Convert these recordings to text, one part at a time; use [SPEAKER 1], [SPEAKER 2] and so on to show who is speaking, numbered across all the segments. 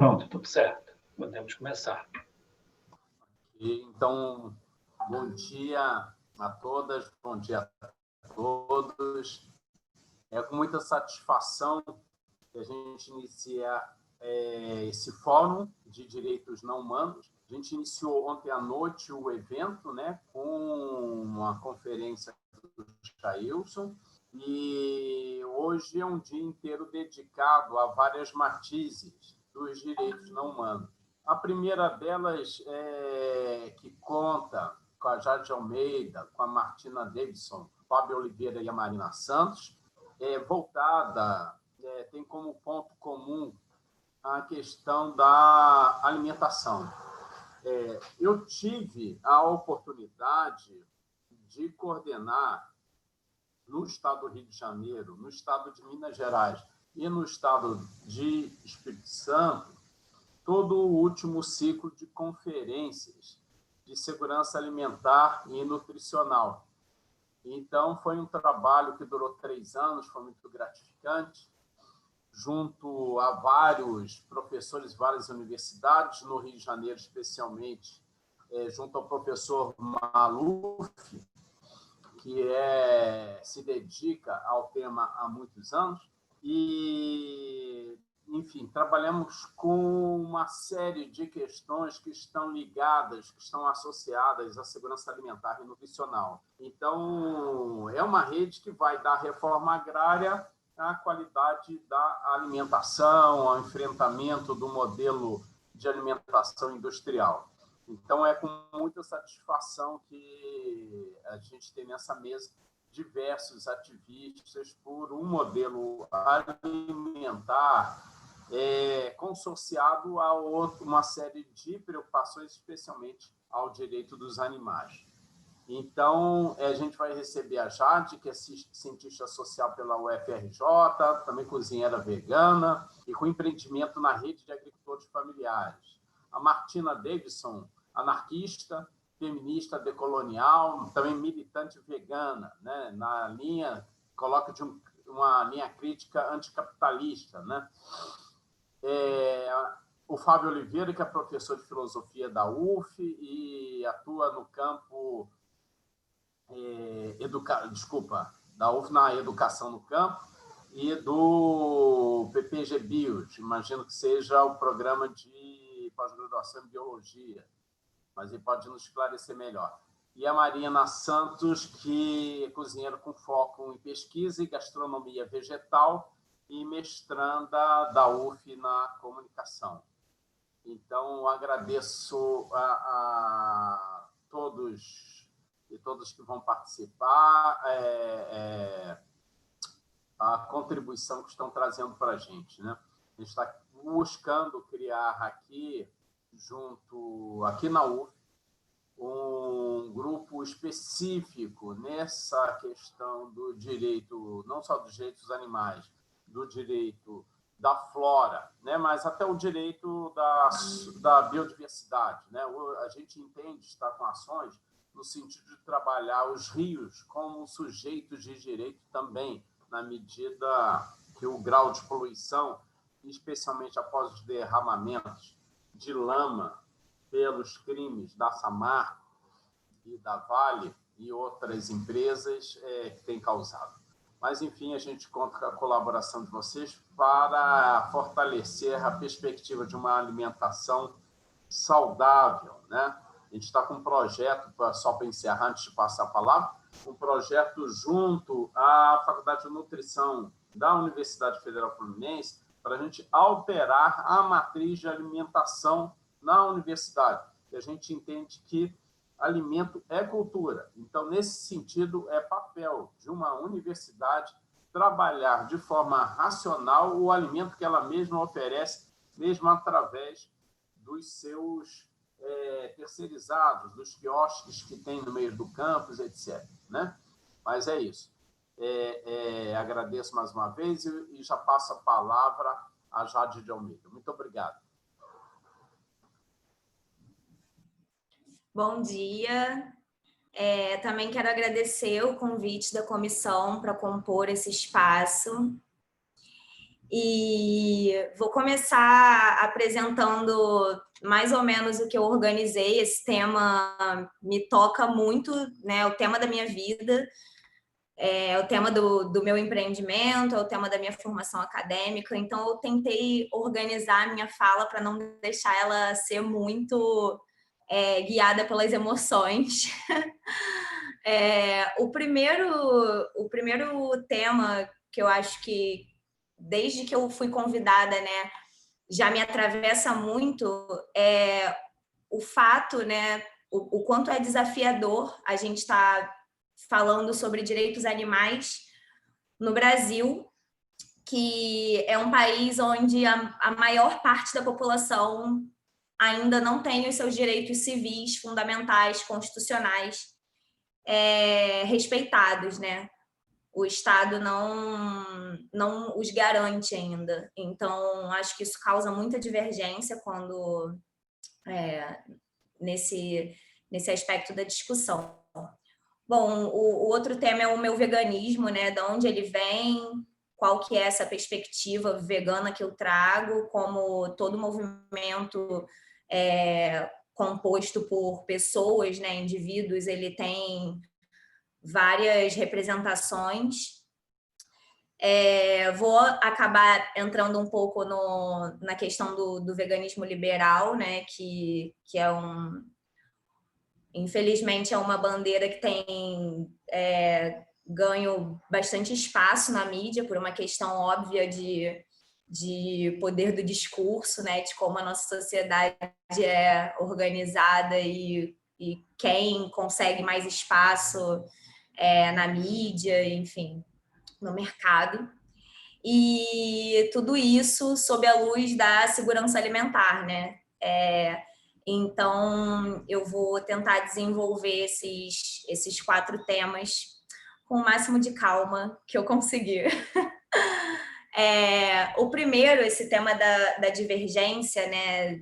[SPEAKER 1] Pronto, tudo certo. Podemos começar.
[SPEAKER 2] Então, bom dia a todas, bom dia a todos. É com muita satisfação que a gente inicia esse Fórum de Direitos Não Humanos. A gente iniciou ontem à noite o evento, né, com uma conferência do Jailson, e hoje é um dia inteiro dedicado a várias matizes dos direitos não humanos. A primeira delas que conta com a Jade Almeida, com a Martina Davidson, Fábio Oliveira e a Marina Santos, voltada, tem como ponto comum a questão da alimentação. Eu tive a oportunidade de coordenar no estado do Rio de Janeiro, no estado de Minas Gerais e no estado de Espírito Santo, todo o último ciclo de conferências de segurança alimentar e nutricional. Então, foi um trabalho que durou 3 anos, foi muito gratificante, junto a vários professores, várias universidades, no Rio de Janeiro, especialmente, junto ao professor Maluf, que se dedica ao tema há muitos anos, e, enfim, trabalhamos com uma série de questões que estão ligadas, que estão associadas à segurança alimentar e nutricional. Então, é uma rede que vai da reforma agrária à qualidade da alimentação, ao enfrentamento do modelo de alimentação industrial. Então, é com muita satisfação que a gente tem nessa mesa diversos ativistas por um modelo alimentar consorciado a uma série de preocupações, especialmente ao direito dos animais. Então, a gente vai receber a Jade, que é cientista social pela UFRJ, também cozinheira vegana e com empreendimento na rede de agricultores familiares. A Martina Davidson, anarquista, feminista decolonial, também militante vegana, né? Na linha, coloca de uma linha crítica anticapitalista, né? O Fábio Oliveira, que é professor de filosofia da UF e atua no campo da UF na educação no campo, e do PPG Bios, imagino que seja o programa de pós-graduação em biologia, mas ele pode nos esclarecer melhor. E a Marina Santos, que é cozinheira com foco em pesquisa e gastronomia vegetal e mestranda da UF na comunicação. Então, agradeço a todos e todas que vão participar a contribuição que estão trazendo para a gente, né? A gente está buscando criar aqui na UF, um grupo específico nessa questão do direito, não só dos direitos dos animais, do direito da flora, né? Mas até o direito da biodiversidade, né? A gente entende, está com ações no sentido de trabalhar os rios como sujeitos de direito também, na medida que o grau de poluição, especialmente após os derramamentos de lama pelos crimes da Samarco e da Vale e outras empresas que têm causado. Mas, enfim, a gente conta com a colaboração de vocês para fortalecer a perspectiva de uma alimentação saudável, né? A gente está com um projeto, só para encerrar, antes de passar a palavra, um projeto junto à Faculdade de Nutrição da Universidade Federal Fluminense para a gente alterar a matriz de alimentação na universidade. E a gente entende que alimento é cultura. Então, nesse sentido, é papel de uma universidade trabalhar de forma racional o alimento que ela mesma oferece, mesmo através dos seus terceirizados, dos quiosques que tem no meio do campus, etc. Né? Mas é isso. Agradeço mais uma vez e já passo a palavra a Jade de Almeida. Muito obrigado.
[SPEAKER 3] Bom dia. Também quero agradecer o convite da comissão para compor esse espaço. E vou começar apresentando mais ou menos o que eu organizei. Esse tema me toca muito, né? É o tema da minha vida, é o tema do meu empreendimento, é o tema da minha formação acadêmica. Então, eu tentei organizar a minha fala para não deixar ela ser muito guiada pelas emoções. O primeiro tema que eu acho que, desde que eu fui convidada, né, já me atravessa muito é o fato, né, o quanto é desafiador a gente estar falando sobre direitos animais no Brasil, que é um país onde a maior parte da população ainda não tem os seus direitos civis fundamentais, constitucionais, respeitados, né? O Estado não os garante ainda. Então, acho que isso causa muita divergência quando nesse aspecto da discussão. Bom, o outro tema é o meu veganismo, né? De onde ele vem, qual que é essa perspectiva vegana que eu trago, como todo movimento composto por pessoas, né, indivíduos, ele tem várias representações. Vou acabar entrando um pouco na questão do veganismo liberal, né, que é infelizmente é uma bandeira que tem ganho bastante espaço na mídia por uma questão óbvia de poder do discurso, né, de como a nossa sociedade é organizada e quem consegue mais espaço na mídia, enfim, no mercado. E tudo isso sob a luz da segurança alimentar, né? Então, eu vou tentar desenvolver esses 4 temas com o máximo de calma que eu conseguir. O primeiro, esse tema da divergência, né,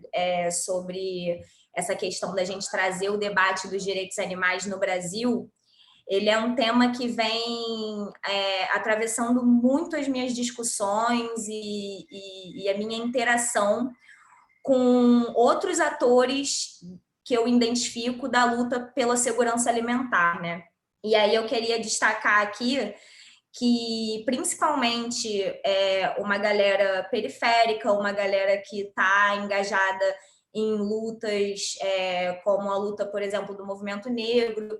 [SPEAKER 3] sobre essa questão da gente trazer o debate dos direitos animais no Brasil, ele é um tema que vem atravessando muito as minhas discussões e a minha interação com outros atores que eu identifico da luta pela segurança alimentar, né? E aí eu queria destacar aqui que, principalmente, uma galera periférica, uma galera que está engajada em lutas como a luta, por exemplo, do movimento negro,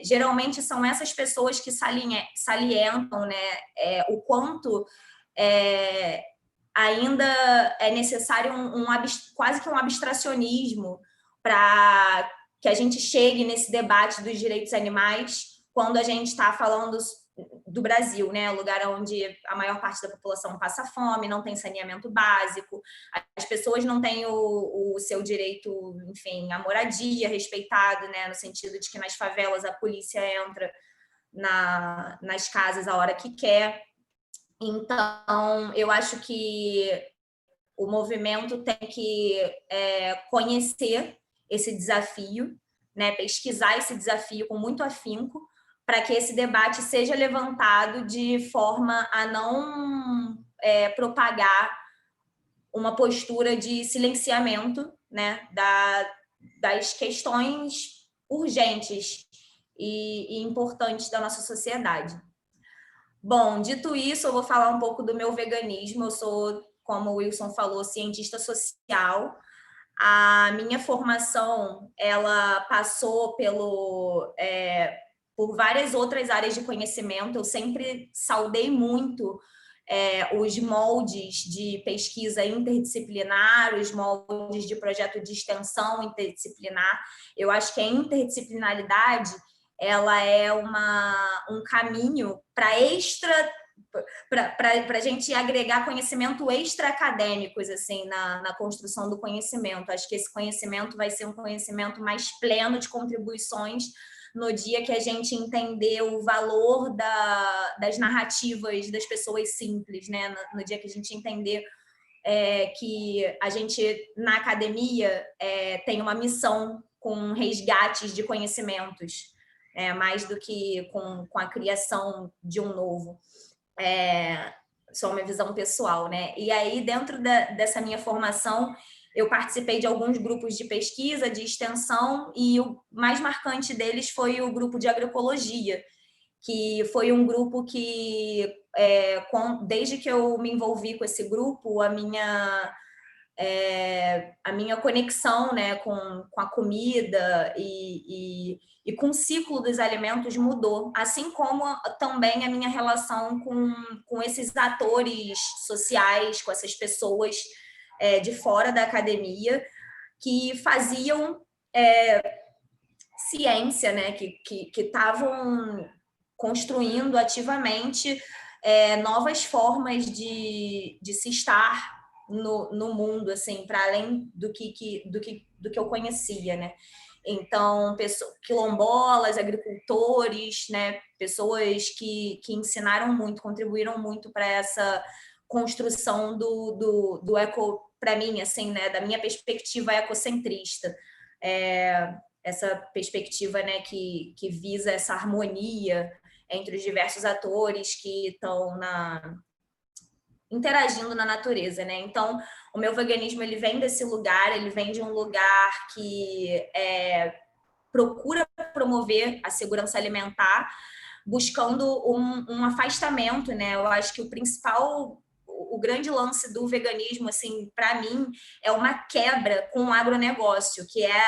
[SPEAKER 3] geralmente são essas pessoas que salientam, né, o quanto ainda é necessário quase que um abstracionismo para que a gente chegue nesse debate dos direitos animais quando a gente está falando do Brasil, né? Lugar onde a maior parte da população passa fome, não tem saneamento básico, as pessoas não têm o seu direito, enfim, à moradia respeitado, né? No sentido de que nas favelas a polícia entra nas casas a hora que quer. Então, eu acho que o movimento tem que conhecer esse desafio, né? Pesquisar esse desafio com muito afinco, para que esse debate seja levantado de forma a não propagar uma postura de silenciamento, né, das questões urgentes e importantes da nossa sociedade. Bom, dito isso, eu vou falar um pouco do meu veganismo. Eu sou, como o Wilson falou, cientista social. A minha formação, ela passou por várias outras áreas de conhecimento. Eu sempre saudei muito os moldes de pesquisa interdisciplinar, os moldes de projeto de extensão interdisciplinar. Eu acho que a interdisciplinaridade ela é um caminho para a gente agregar conhecimento extra-acadêmicos assim, na construção do conhecimento. Acho que esse conhecimento vai ser um conhecimento mais pleno de contribuições no dia que a gente entender o valor das narrativas das pessoas simples, né? No dia que a gente entender que a gente, na academia, tem uma missão com resgates de conhecimentos, mais do que com a criação de um novo. só uma visão pessoal, né? E aí, dentro dessa minha formação, eu participei de alguns grupos de pesquisa, de extensão, e o mais marcante deles foi o grupo de agroecologia, que foi um grupo que, desde que eu me envolvi com esse grupo, a minha conexão, né, com a comida e com o ciclo dos alimentos mudou, assim como também a minha relação com esses atores sociais, com essas pessoas de fora da academia que faziam ciência, né, que estavam construindo ativamente novas formas de se estar no mundo, assim, para além do que eu conhecia, né? Então, quilombolas, agricultores, né? Pessoas que ensinaram muito, contribuíram muito para essa construção do eco, para mim, assim, né? Da minha perspectiva ecocentrista. Essa perspectiva, né, que visa essa harmonia entre os diversos atores que estão interagindo na natureza, né? Então, o meu veganismo ele vem desse lugar, ele vem de um lugar que procura promover a segurança alimentar, buscando um afastamento, né? Eu acho que o grande lance do veganismo, assim, para mim, é uma quebra com o agronegócio, que é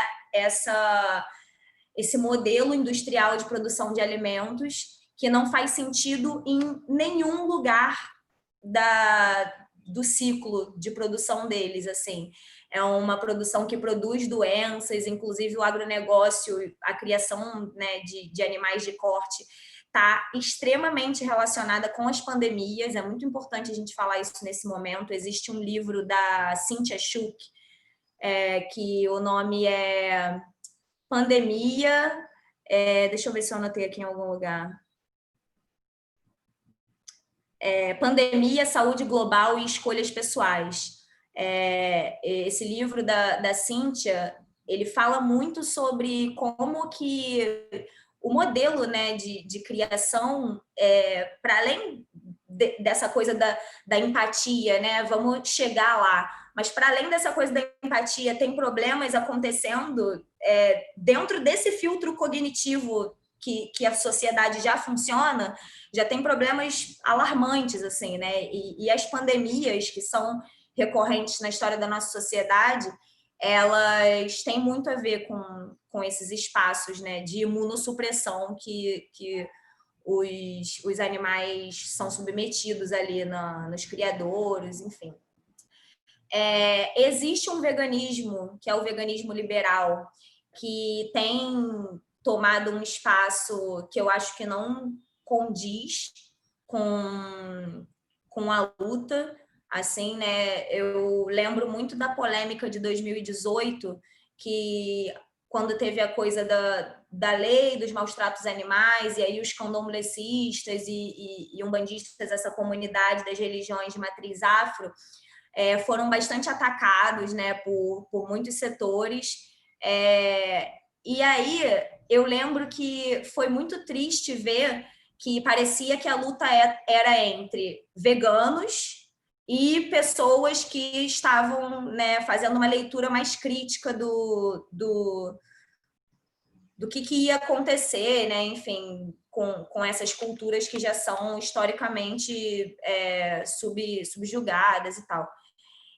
[SPEAKER 3] esse modelo industrial de produção de alimentos que não faz sentido em nenhum lugar do ciclo de produção deles, assim. É uma produção que produz doenças, inclusive o agronegócio, a criação, né, de animais de corte está extremamente relacionada com as pandemias. É muito importante a gente falar isso nesse momento. Existe um livro da Cynthia Schuch, que o nome é Pandemia... deixa eu ver se eu anotei aqui em algum lugar. Pandemia, Saúde Global e Escolhas Pessoais. Esse livro da Cynthia, ele fala muito sobre como que o modelo, né, de criação, para além dessa coisa da empatia, né, vamos chegar lá, mas para além dessa coisa da empatia, tem problemas acontecendo dentro desse filtro cognitivo que a sociedade já funciona, já tem problemas alarmantes, assim, né? E as pandemias, que são recorrentes na história da nossa sociedade, elas têm muito a ver com esses espaços, né, de imunossupressão que os animais são submetidos ali nos criadouros, enfim. Existe um veganismo, que é o veganismo liberal, que tem tomado um espaço que eu acho que não condiz com a luta, assim, né? Eu lembro muito da polêmica de 2018, que quando teve a coisa da lei dos maus tratos animais, e aí os candomblecistas e umbandistas, essa comunidade das religiões de matriz afro, foram bastante atacados, né, por muitos setores. E aí eu lembro que foi muito triste ver que parecia que a luta era entre veganos e pessoas que estavam, né, fazendo uma leitura mais crítica do que ia acontecer, né, enfim, com essas culturas que já são historicamente subjugadas e tal.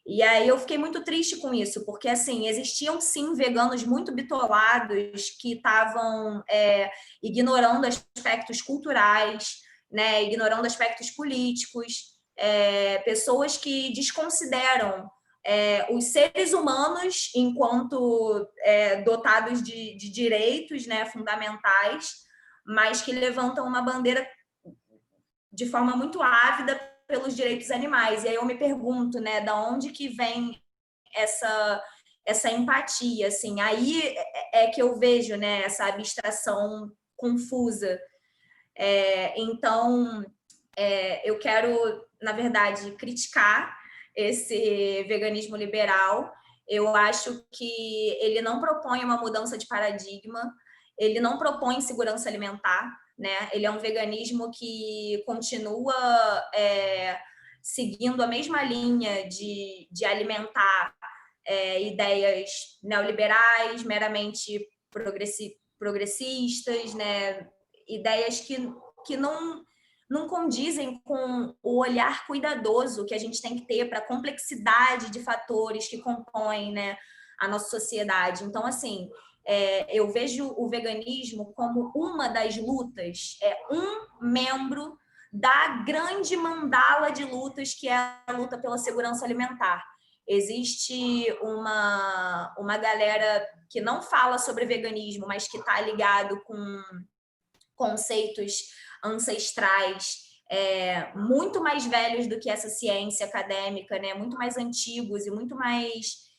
[SPEAKER 3] E aí eu fiquei muito triste com isso, porque, assim, existiam, sim, veganos muito bitolados que estavam ignorando aspectos culturais, né, ignorando aspectos políticos, pessoas que desconsideram os seres humanos enquanto dotados de direitos, né, fundamentais, mas que levantam uma bandeira de forma muito ávida pelos direitos animais. E aí eu me pergunto, né, da onde que vem essa empatia, assim. Aí é que eu vejo, né, essa abstração confusa. Então, eu quero, na verdade, criticar esse veganismo liberal. Eu acho que ele não propõe uma mudança de paradigma, ele não propõe segurança alimentar, né? Ele é um veganismo que continua seguindo a mesma linha de alimentar ideias neoliberais, meramente progressistas, né? Ideias que não condizem com o olhar cuidadoso que a gente tem que ter para a complexidade de fatores que compõem, né, a nossa sociedade. Então, assim, eu vejo o veganismo como uma das lutas, um membro da grande mandala de lutas que é a luta pela segurança alimentar. Existe uma galera que não fala sobre veganismo, mas que está ligado com conceitos ancestrais muito mais velhos do que essa ciência acadêmica, né? Muito mais antigos e muito mais,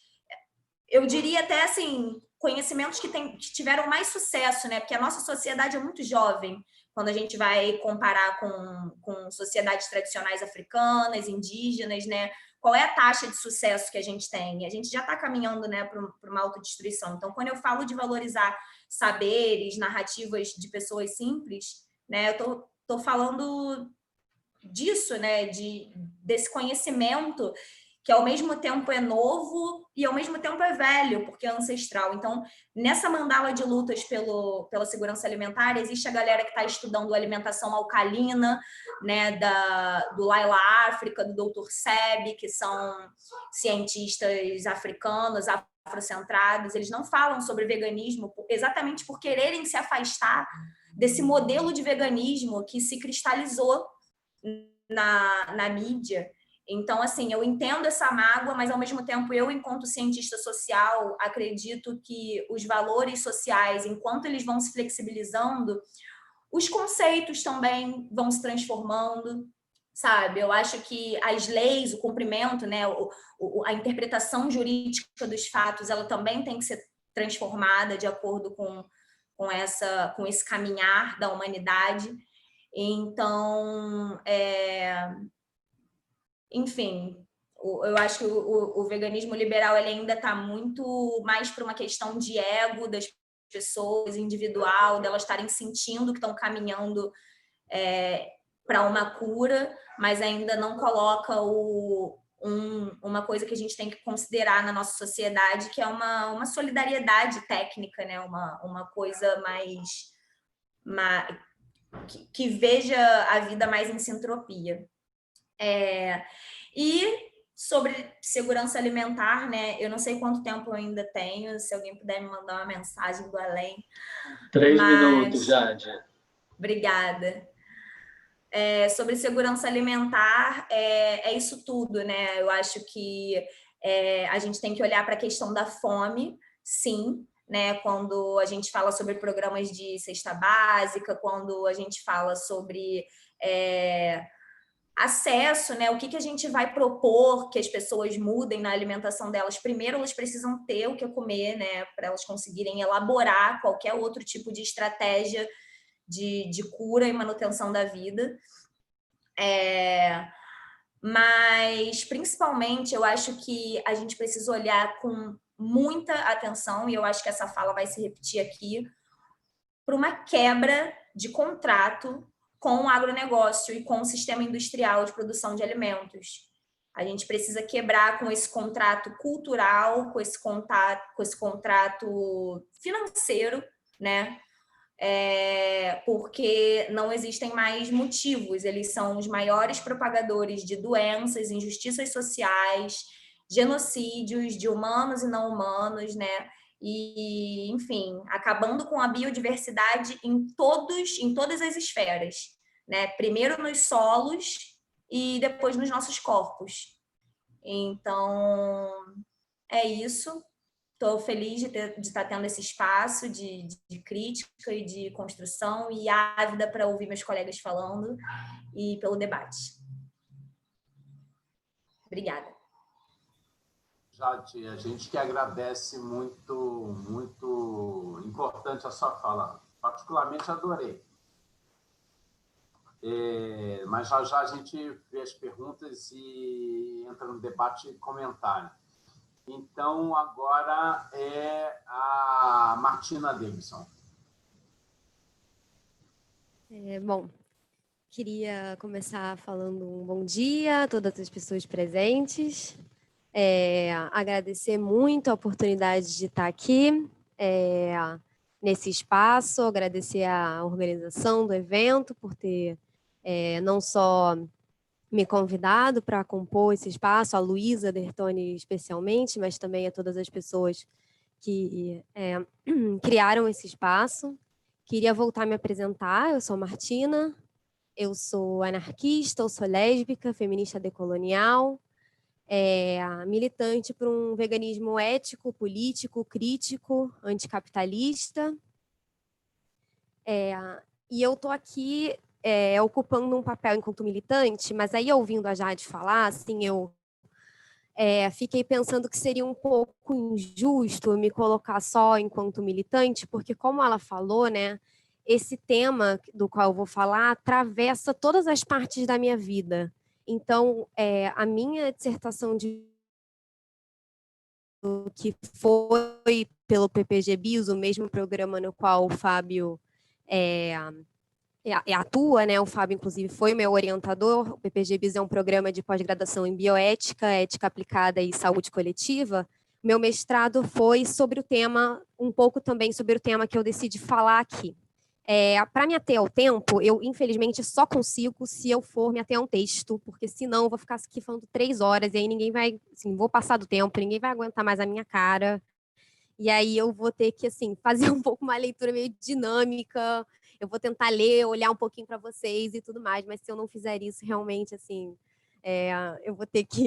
[SPEAKER 3] eu diria até assim, conhecimentos que tiveram mais sucesso, né? Porque a nossa sociedade é muito jovem, quando a gente vai comparar com sociedades tradicionais africanas, indígenas, né? Qual é a taxa de sucesso que a gente tem? A gente já está caminhando, né, para uma autodestruição. Então, quando eu falo de valorizar saberes, narrativas de pessoas simples, né, eu tô falando disso, né, desse conhecimento que ao mesmo tempo é novo e ao mesmo tempo é velho, porque é ancestral. Então, nessa mandala de lutas pela segurança alimentar, existe a galera que está estudando alimentação alcalina, né, do Laila África, do Dr. Sebi, que são cientistas africanos, afrocentrados. Eles não falam sobre veganismo exatamente por quererem se afastar desse modelo de veganismo que se cristalizou na mídia. Então, assim, eu entendo essa mágoa, mas, ao mesmo tempo, eu, enquanto cientista social, acredito que os valores sociais, enquanto eles vão se flexibilizando, os conceitos também vão se transformando, sabe? Eu acho que as leis, o cumprimento, né, a interpretação jurídica dos fatos, ela também tem que ser transformada de acordo com esse caminhar da humanidade. Então, enfim, eu acho que o veganismo liberal ele ainda está muito mais para uma questão de ego das pessoas, individual, delas estarem sentindo que estão caminhando para uma cura, mas ainda não coloca uma coisa que a gente tem que considerar na nossa sociedade, que é uma solidariedade técnica, né? Uma coisa mais que veja a vida mais em sintropia. E sobre segurança alimentar, né? Eu não sei quanto tempo eu ainda tenho, se alguém puder me mandar uma mensagem do além.
[SPEAKER 1] 3 minutos, Jade.
[SPEAKER 3] Obrigada. Sobre segurança alimentar, é isso tudo, né? Eu acho que a gente tem que olhar para a questão da fome, sim, né? Quando a gente fala sobre programas de cesta básica, quando a gente fala sobre acesso, né? O que a gente vai propor que as pessoas mudem na alimentação delas? Primeiro, elas precisam ter o que comer, né? Para elas conseguirem elaborar qualquer outro tipo de estratégia de cura e manutenção da vida. Mas, principalmente, eu acho que a gente precisa olhar com muita atenção, e eu acho que essa fala vai se repetir aqui, para uma quebra de contrato com o agronegócio e com o sistema industrial de produção de alimentos. A gente precisa quebrar com esse contrato cultural, com esse contrato financeiro, né? Porque não existem mais motivos. Eles são os maiores propagadores de doenças, injustiças sociais, genocídios de humanos e não humanos, né? E, enfim, acabando com a biodiversidade em todas as esferas, né? Primeiro nos solos e depois nos nossos corpos. Então, é isso. Estou feliz de estar tendo esse espaço de crítica e de construção e ávida para ouvir meus colegas falando e pelo debate. Obrigada.
[SPEAKER 2] Jade, a gente que agradece muito, muito importante a sua fala. Particularmente adorei. Mas já a gente vê as perguntas e entra no debate e comentário. Então, agora é a Martina Davidson.
[SPEAKER 4] Bom, queria começar falando um bom dia a todas as pessoas presentes. Agradecer muito a oportunidade de estar aqui nesse espaço, agradecer a organização do evento por ter não só me convidado para compor esse espaço, a Luísa Bertoni especialmente, mas também a todas as pessoas que criaram esse espaço. Queria voltar a me apresentar, eu sou Martina, eu sou anarquista, eu sou lésbica, feminista decolonial, militante por um veganismo ético, político, crítico, anticapitalista. E eu estou aqui ocupando um papel enquanto militante, mas aí ouvindo a Jade falar, assim, eu fiquei pensando que seria um pouco injusto me colocar só enquanto militante, porque como ela falou, né, esse tema do qual eu vou falar atravessa todas as partes da minha vida. Então, a minha dissertação que foi pelo PPG-Bis, o mesmo programa no qual o Fábio atua, né? O Fábio, inclusive, foi meu orientador. O PPG-Bis é um programa de pós-graduação em bioética, ética aplicada e saúde coletiva. Meu mestrado foi sobre o tema, um pouco também sobre o tema que eu decidi falar aqui. Para me ater ao tempo, eu, infelizmente, só consigo se eu for me ater a um texto, porque senão eu vou ficar aqui falando 3 horas e aí ninguém vai, assim, vou passar do tempo, ninguém vai aguentar mais a minha cara. E aí eu vou ter que, assim, fazer um pouco uma leitura meio dinâmica. Eu vou tentar ler, olhar um pouquinho para vocês e tudo mais, mas se eu não fizer isso, realmente, assim,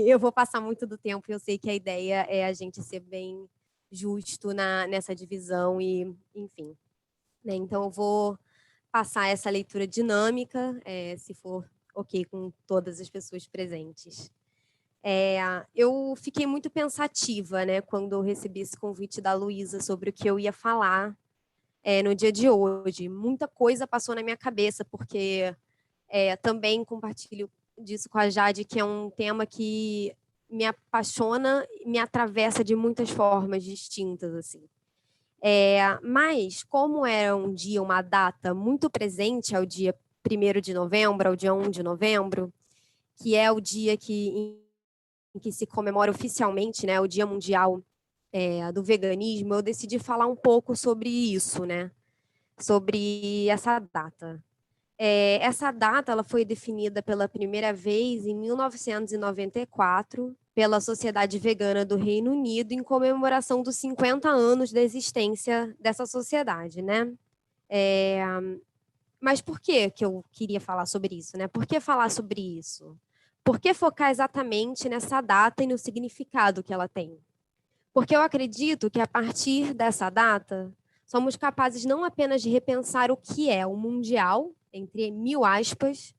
[SPEAKER 4] eu vou passar muito do tempo. Eu sei que a ideia é a gente ser bem justo nessa divisão e, enfim. Né? Então, eu vou passar essa leitura dinâmica, se for ok com todas as pessoas presentes. Eu fiquei muito pensativa, né, quando eu recebi esse convite da Luísa sobre o que eu ia falar no dia de hoje. Muita coisa passou na minha cabeça, porque também compartilho disso com a Jade, que é um tema que me apaixona e me atravessa de muitas formas distintas, assim. Mas, como era um dia, uma data muito presente ao dia 1º de novembro, ao dia 1 de novembro, que é o dia em que se comemora oficialmente, né, o Dia Mundial do Veganismo, eu decidi falar um pouco sobre isso, né, sobre essa data. Essa data ela foi definida pela primeira vez em 1994 pela Sociedade Vegana do Reino Unido em comemoração dos 50 anos da existência dessa sociedade, né? Mas por que eu queria falar sobre isso, né? Por que falar sobre isso? Por que focar exatamente nessa data e no significado que ela tem? Porque eu acredito que a partir dessa data somos capazes não apenas de repensar o que é o mundial, entre 1000 aspas,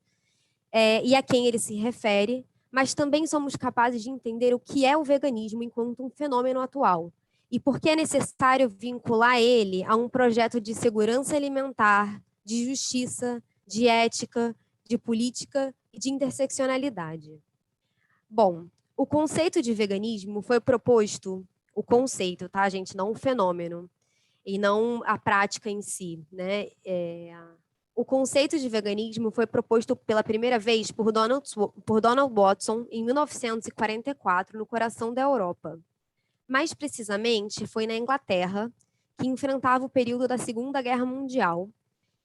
[SPEAKER 4] e a quem ele se refere, mas também somos capazes de entender o que é o veganismo enquanto um fenômeno atual e por que é necessário vincular ele a um projeto de segurança alimentar, de justiça, de ética, de política e de interseccionalidade. Bom, o conceito de veganismo foi proposto, o conceito, tá, gente, não o fenômeno, e não a prática em si, né? O conceito de veganismo foi proposto pela primeira vez por Donald Watson em 1944, no coração da Europa. Mais precisamente, foi na Inglaterra, que enfrentava o período da Segunda Guerra Mundial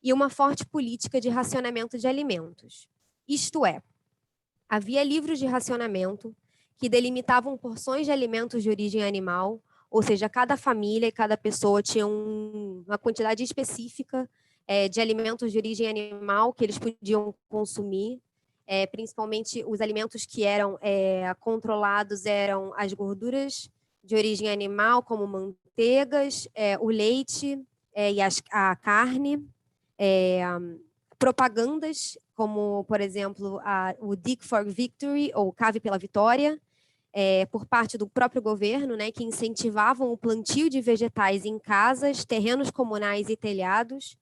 [SPEAKER 4] e uma forte política de racionamento de alimentos. Isto é, havia livros de racionamento que delimitavam porções de alimentos de origem animal, ou seja, cada família e cada pessoa tinha uma quantidade específica de alimentos de origem animal que eles podiam consumir, principalmente os alimentos que eram controlados eram as gorduras de origem animal, como manteigas, o leite e a carne, propagandas como, por exemplo, o Dig for Victory, ou Cave pela Vitória, por parte do próprio governo, né, que incentivavam o plantio de vegetais em casas, terrenos comunais e telhados,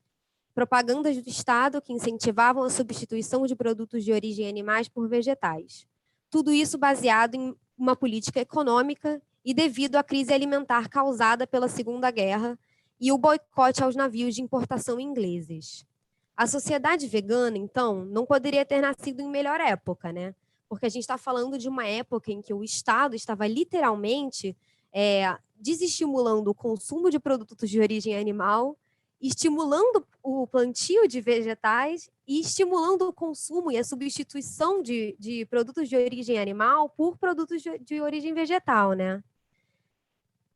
[SPEAKER 4] propagandas do Estado que incentivavam a substituição de produtos de origem animais por vegetais. Tudo isso baseado em uma política econômica e devido à crise alimentar causada pela Segunda Guerra e o boicote aos navios de importação ingleses. A sociedade vegana, então, não poderia ter nascido em melhor época, né? Porque a gente está falando de uma época em que o Estado estava literalmente desestimulando o consumo de produtos de origem animal, estimulando o plantio de vegetais e estimulando o consumo e a substituição de produtos de origem animal por produtos de origem vegetal, né?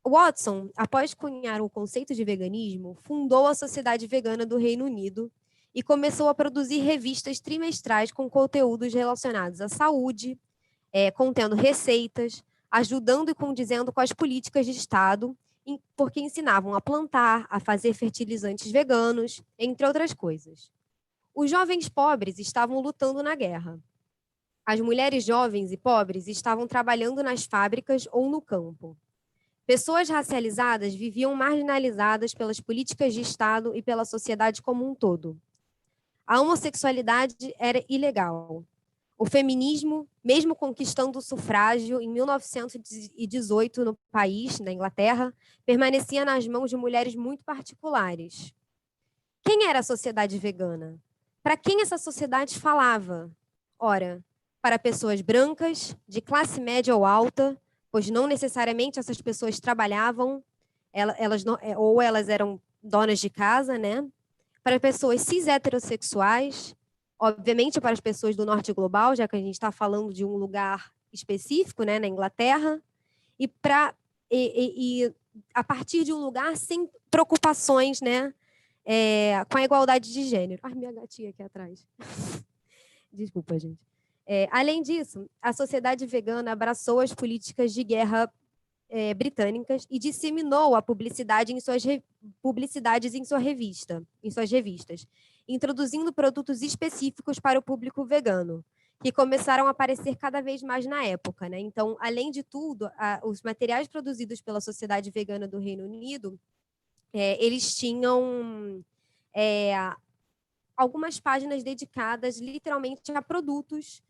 [SPEAKER 4] Watson, após cunhar o conceito de veganismo, fundou a Sociedade Vegana do Reino Unido e começou a produzir revistas trimestrais com conteúdos relacionados à saúde, contendo receitas, ajudando e condizendo com as políticas de Estado, porque ensinavam a plantar, a fazer fertilizantes veganos, entre outras coisas. Os jovens pobres estavam lutando na guerra. As mulheres jovens e pobres estavam trabalhando nas fábricas ou no campo. Pessoas racializadas viviam marginalizadas pelas políticas de Estado e pela sociedade como um todo. A homossexualidade era ilegal. O feminismo, mesmo conquistando o sufrágio em 1918 no país, na Inglaterra, permanecia nas mãos de mulheres muito particulares. Quem era a sociedade vegana? Para quem essa sociedade falava? Ora, para pessoas brancas, de classe média ou alta, pois não necessariamente essas pessoas trabalhavam, ou elas eram donas de casa, né? Para pessoas cis heterossexuais, obviamente para as pessoas do norte global, já que a gente está falando de um lugar específico, né, na Inglaterra, e a partir de um lugar sem preocupações, né, com a igualdade de gênero. Ai, minha gatinha aqui atrás. Desculpa, gente. Além disso, a sociedade vegana abraçou as políticas de guerra britânicas e disseminou a publicidade em suas revistas, introduzindo produtos específicos para o público vegano, que começaram a aparecer cada vez mais na época, né? Então, além de tudo, os materiais produzidos pela Sociedade Vegana do Reino Unido, eles tinham algumas páginas dedicadas literalmente a produtos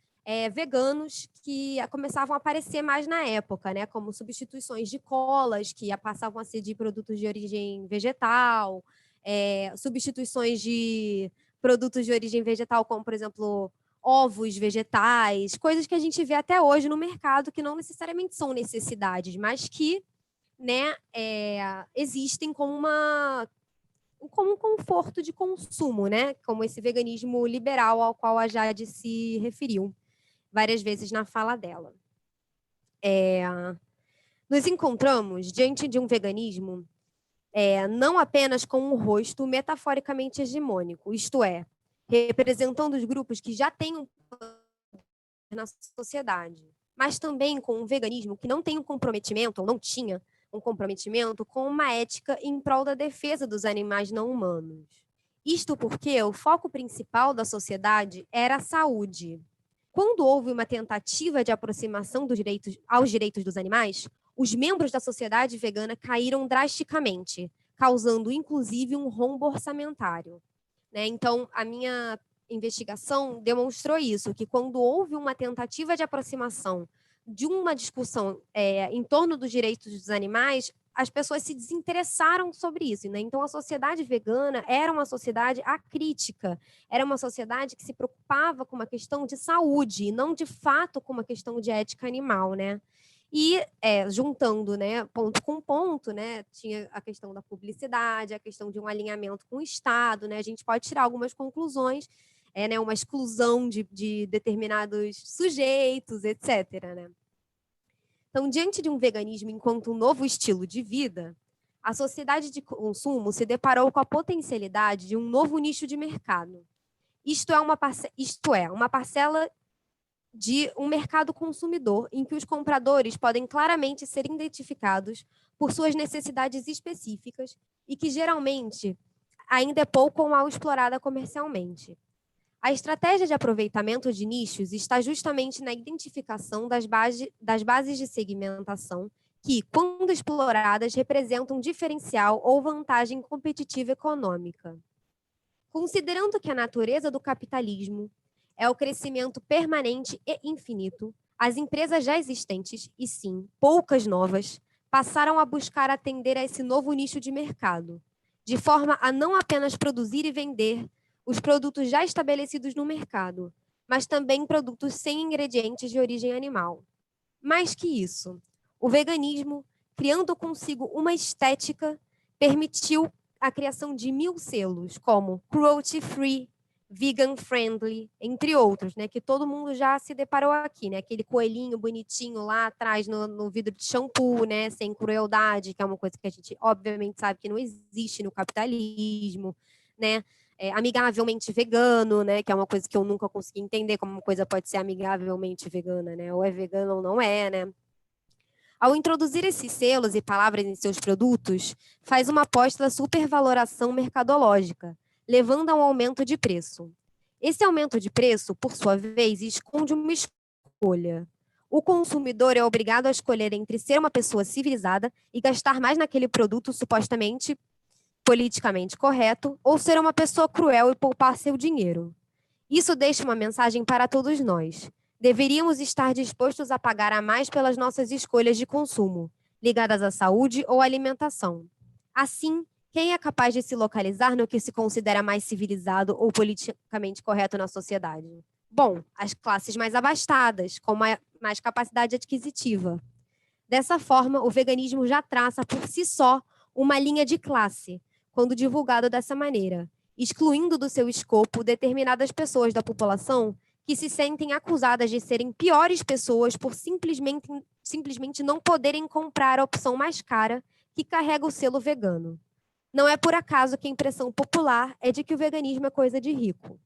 [SPEAKER 4] veganos que começavam a aparecer mais na época, né? Como substituições de colas, que passavam a ser de produtos de origem vegetal, substituições de produtos de origem vegetal, como, por exemplo, ovos vegetais, coisas que a gente vê até hoje no mercado, que não necessariamente são necessidades, mas que, né, existem como um conforto de consumo, né? Como esse veganismo liberal ao qual a Jade se referiu várias vezes na fala dela. Nos encontramos diante de um veganismo não apenas com um rosto metaforicamente hegemônico, isto é, representando os grupos que já têm um poder na sociedade, mas também com um veganismo que não tem um comprometimento, ou não tinha um comprometimento com uma ética em prol da defesa dos animais não humanos. Isto porque o foco principal da sociedade era a saúde. Quando houve uma tentativa de aproximação aos direitos dos animais, os membros da sociedade vegana caíram drasticamente, causando inclusive um rombo orçamentário, né? Então, a minha investigação demonstrou isso, que quando houve uma tentativa de aproximação de uma discussão em torno dos direitos dos animais, as pessoas se desinteressaram sobre isso, né? Então, a sociedade vegana era uma sociedade acrítica, era uma sociedade que se preocupava com uma questão de saúde, e não, de fato, com uma questão de ética animal, né? E, juntando, né, ponto com ponto, né, tinha a questão da publicidade, a questão de um alinhamento com o Estado, né? A gente pode tirar algumas conclusões, né, uma exclusão de determinados sujeitos, etc., né? Então, diante de um veganismo enquanto um novo estilo de vida, a sociedade de consumo se deparou com a potencialidade de um novo nicho de mercado. Isto é, uma parcela de um mercado consumidor em que os compradores podem claramente ser identificados por suas necessidades específicas e que, geralmente, ainda é pouco ou mal explorada comercialmente. A estratégia de aproveitamento de nichos está justamente na identificação das bases de segmentação que, quando exploradas, representam diferencial ou vantagem competitiva econômica. Considerando que a natureza do capitalismo é o crescimento permanente e infinito, as empresas já existentes, e sim, poucas novas, passaram a buscar atender a esse novo nicho de mercado, de forma a não apenas produzir e vender os produtos já estabelecidos no mercado, mas também produtos sem ingredientes de origem animal. Mais que isso, o veganismo, criando consigo uma estética, permitiu a criação de 1000 selos, como cruelty-free, vegan-friendly, entre outros, né, que todo mundo já se deparou aqui, né, aquele coelhinho bonitinho lá atrás no vidro de shampoo, né, sem crueldade, que é uma coisa que a gente obviamente sabe que não existe no capitalismo, né, amigavelmente vegano, né, que é uma coisa que eu nunca consegui entender como uma coisa pode ser amigavelmente vegana, né, ou é vegana ou não é, né. Ao introduzir esses selos e palavras em seus produtos, faz uma aposta da supervaloração mercadológica, levando a um aumento de preço. Esse aumento de preço, por sua vez, esconde uma escolha. O consumidor é obrigado a escolher entre ser uma pessoa civilizada e gastar mais naquele produto supostamente politicamente correto, ou ser uma pessoa cruel e poupar seu dinheiro. Isso deixa uma mensagem para todos nós. Deveríamos estar dispostos a pagar a mais pelas nossas escolhas de consumo, ligadas à saúde ou à alimentação. Assim, quem é capaz de se localizar no que se considera mais civilizado ou politicamente correto na sociedade? Bom, as classes mais abastadas, com mais capacidade adquisitiva. Dessa forma, o veganismo já traça por si só uma linha de classe, quando divulgado dessa maneira, excluindo do seu escopo determinadas pessoas da população que se sentem acusadas de serem piores pessoas por simplesmente não poderem comprar a opção mais cara que carrega o selo vegano. Não é por acaso que a impressão popular é de que o veganismo é coisa de rico.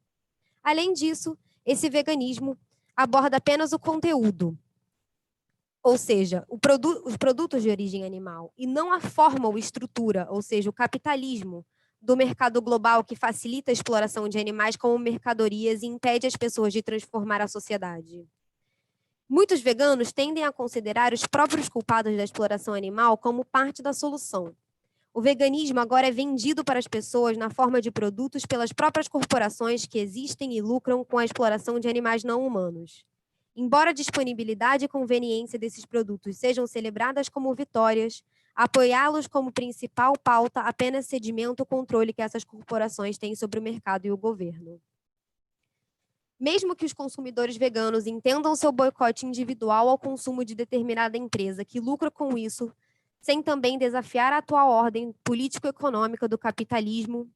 [SPEAKER 4] Além disso, esse veganismo aborda apenas o conteúdo, ou seja, os produtos de origem animal, e não a forma ou estrutura, ou seja, o capitalismo, do mercado global que facilita a exploração de animais como mercadorias e impede as pessoas de transformar a sociedade. Muitos veganos tendem a considerar os próprios culpados da exploração animal como parte da solução. O veganismo agora é vendido para as pessoas na forma de produtos pelas próprias corporações que existem e lucram com a exploração de animais não humanos. Embora a disponibilidade e conveniência desses produtos sejam celebradas como vitórias, apoiá-los como principal pauta apenas sedimenta o controle que essas corporações têm sobre o mercado e o governo. Mesmo que os consumidores veganos entendam seu boicote individual ao consumo de determinada empresa que lucra com isso, sem também desafiar a atual ordem político-econômica do capitalismo,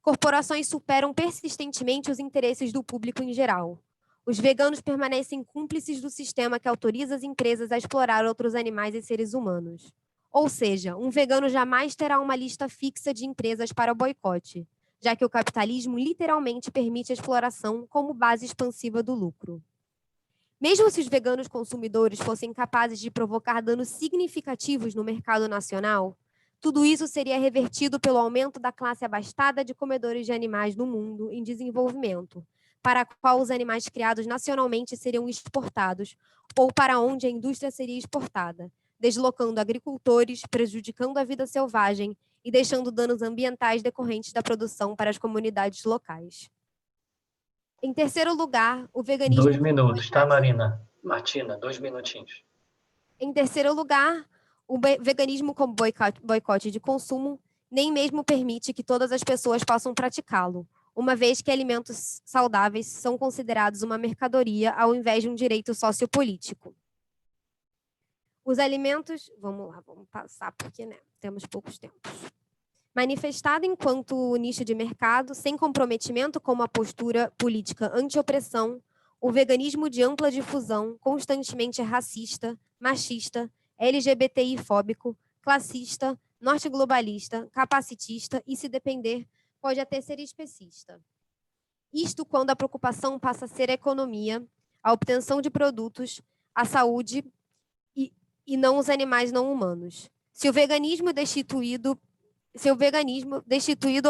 [SPEAKER 4] corporações superam persistentemente os interesses do público em geral. Os veganos permanecem cúmplices do sistema que autoriza as empresas a explorar outros animais e seres humanos. Ou seja, um vegano jamais terá uma lista fixa de empresas para boicote, já que o capitalismo literalmente permite a exploração como base expansiva do lucro. Mesmo se os veganos consumidores fossem capazes de provocar danos significativos no mercado nacional, tudo isso seria revertido pelo aumento da classe abastada de comedores de animais no mundo em desenvolvimento, para a qual os animais criados nacionalmente seriam exportados, ou para onde a indústria seria exportada, deslocando agricultores, prejudicando a vida selvagem e deixando danos ambientais decorrentes da produção para as comunidades locais. Em terceiro lugar, o veganismo...
[SPEAKER 1] 2 minutos, tá, Marina? Martina, 2 minutinhos.
[SPEAKER 4] Em terceiro lugar, o veganismo como boicote de consumo nem mesmo permite que todas as pessoas possam praticá-lo, uma vez que alimentos saudáveis são considerados uma mercadoria ao invés de um direito sociopolítico. Os alimentos... Vamos passar porque temos poucos tempos. Manifestado enquanto nicho de mercado, sem comprometimento com uma postura política anti-opressão, o veganismo de ampla difusão, constantemente racista, machista, LGBTI-fóbico, classista, norte-globalista, capacitista e, se depender, pode até ser especista. Isto quando a preocupação passa a ser a economia, a obtenção de produtos, a saúde e não os animais não humanos. Se o veganismo destituído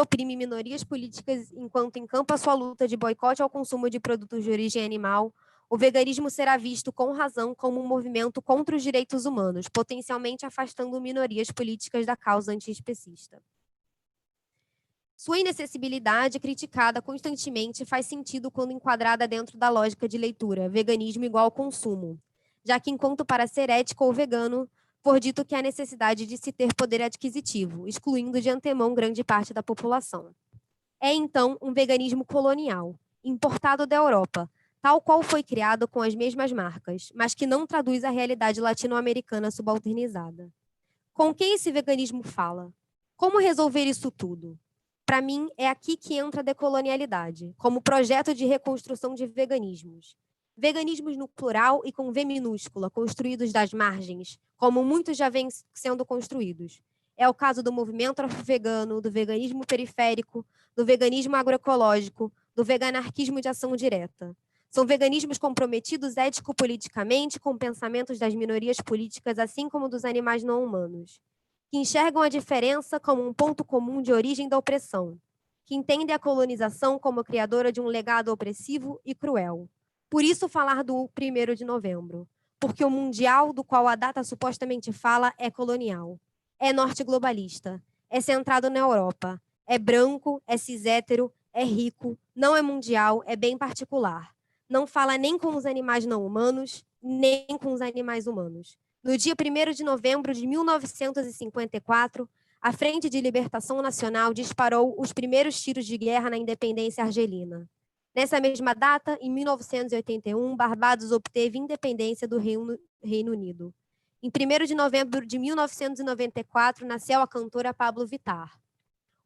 [SPEAKER 4] oprime minorias políticas enquanto encampa sua luta de boicote ao consumo de produtos de origem animal, o veganismo será visto com razão como um movimento contra os direitos humanos, potencialmente afastando minorias políticas da causa antiespecista. Sua inacessibilidade, criticada constantemente, faz sentido quando enquadrada dentro da lógica de leitura, veganismo igual consumo, já que enquanto para ser ético ou vegano, for dito que há necessidade de se ter poder adquisitivo, excluindo de antemão grande parte da população. É, então, um veganismo colonial, importado da Europa, tal qual foi criado com as mesmas marcas, mas que não traduz a realidade latino-americana subalternizada. Com quem esse veganismo fala? Como resolver isso tudo? Para mim, é aqui que entra a decolonialidade, como projeto de reconstrução de veganismos. Veganismos no plural e com V minúscula, construídos das margens, como muitos já vêm sendo construídos. É o caso do movimento afro-vegano, do veganismo periférico, do veganismo agroecológico, do veganarquismo de ação direta. São veganismos comprometidos ético-politicamente com pensamentos das minorias políticas, assim como dos animais não humanos, que enxergam a diferença como um ponto comum de origem da opressão, que entendem a colonização como criadora de um legado opressivo e cruel. Por isso falar do 1º de novembro, porque o mundial do qual a data supostamente fala é colonial, é norte-globalista, é centrado na Europa, é branco, é cis-hétero, é rico, não é mundial, é bem particular. Não fala nem com os animais não humanos, nem com os animais humanos. No dia 1º de novembro de 1954, a Frente de Libertação Nacional disparou os primeiros tiros de guerra na independência argelina. Nessa mesma data, em 1981, Barbados obteve independência do Reino Unido. Em 1º de novembro de 1994, nasceu a cantora Pablo Vittar.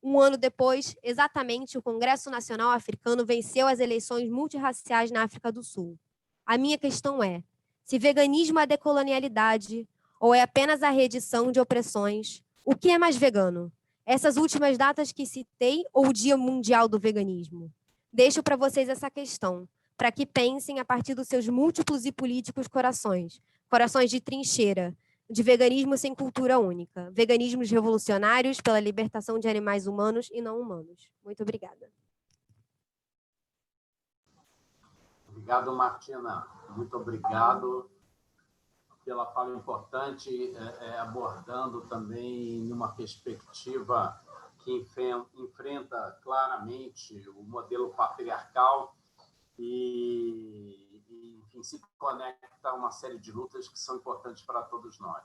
[SPEAKER 4] Um ano depois, exatamente, o Congresso Nacional Africano venceu as eleições multirraciais na África do Sul. A minha questão é, se veganismo é decolonialidade ou é apenas a reedição de opressões, o que é mais vegano? Essas últimas datas que citei ou o Dia Mundial do Veganismo? Deixo para vocês essa questão, para que pensem a partir dos seus múltiplos e políticos corações de trincheira, de veganismo sem cultura única, veganismos revolucionários pela libertação de animais humanos e não humanos. Muito obrigada.
[SPEAKER 2] Obrigado, Martina. Muito obrigado pela fala importante, abordando também numa perspectiva que enfrenta claramente o modelo patriarcal e enfim, se conecta a uma série de lutas que são importantes para todos nós.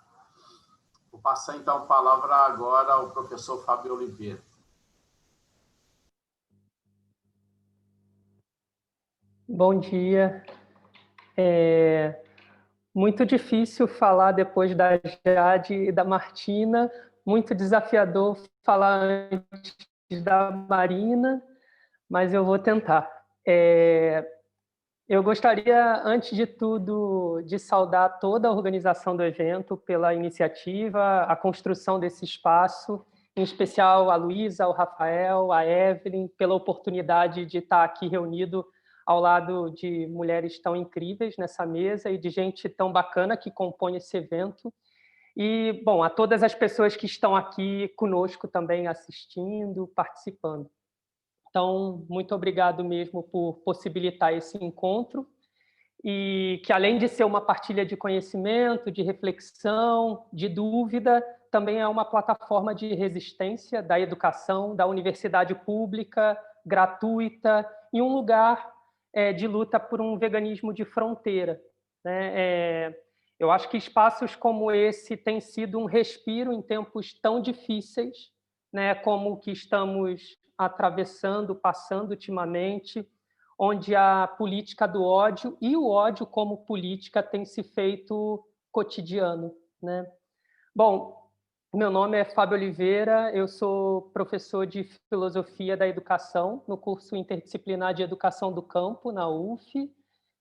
[SPEAKER 2] Vou passar, então, a palavra agora ao professor Fábio Oliveira.
[SPEAKER 5] Bom dia. Muito difícil falar depois da Jade e da Martina, muito desafiador falar antes da Marina, mas eu vou tentar. Eu gostaria, antes de tudo, de saudar toda a organização do evento pela iniciativa, a construção desse espaço, em especial a Luísa, o Rafael, a Evelyn, pela oportunidade de estar aqui reunido ao lado de mulheres tão incríveis nessa mesa e de gente tão bacana que compõe esse evento. E, bom, a todas as pessoas que estão aqui conosco também assistindo, participando. Então, muito obrigado mesmo por possibilitar esse encontro e que, além de ser uma partilha de conhecimento, de reflexão, de dúvida, também é uma plataforma de resistência da educação, da universidade pública, gratuita, e um lugar de luta por um veganismo de fronteira, né? Eu acho que espaços como esse têm sido um respiro em tempos tão difíceis, né, como o que estamos atravessando, passando ultimamente, onde a política do ódio e o ódio como política tem se feito cotidiano, né? Bom, meu nome é Fábio Oliveira, eu sou professor de Filosofia da Educação no curso interdisciplinar de Educação do Campo, na UF.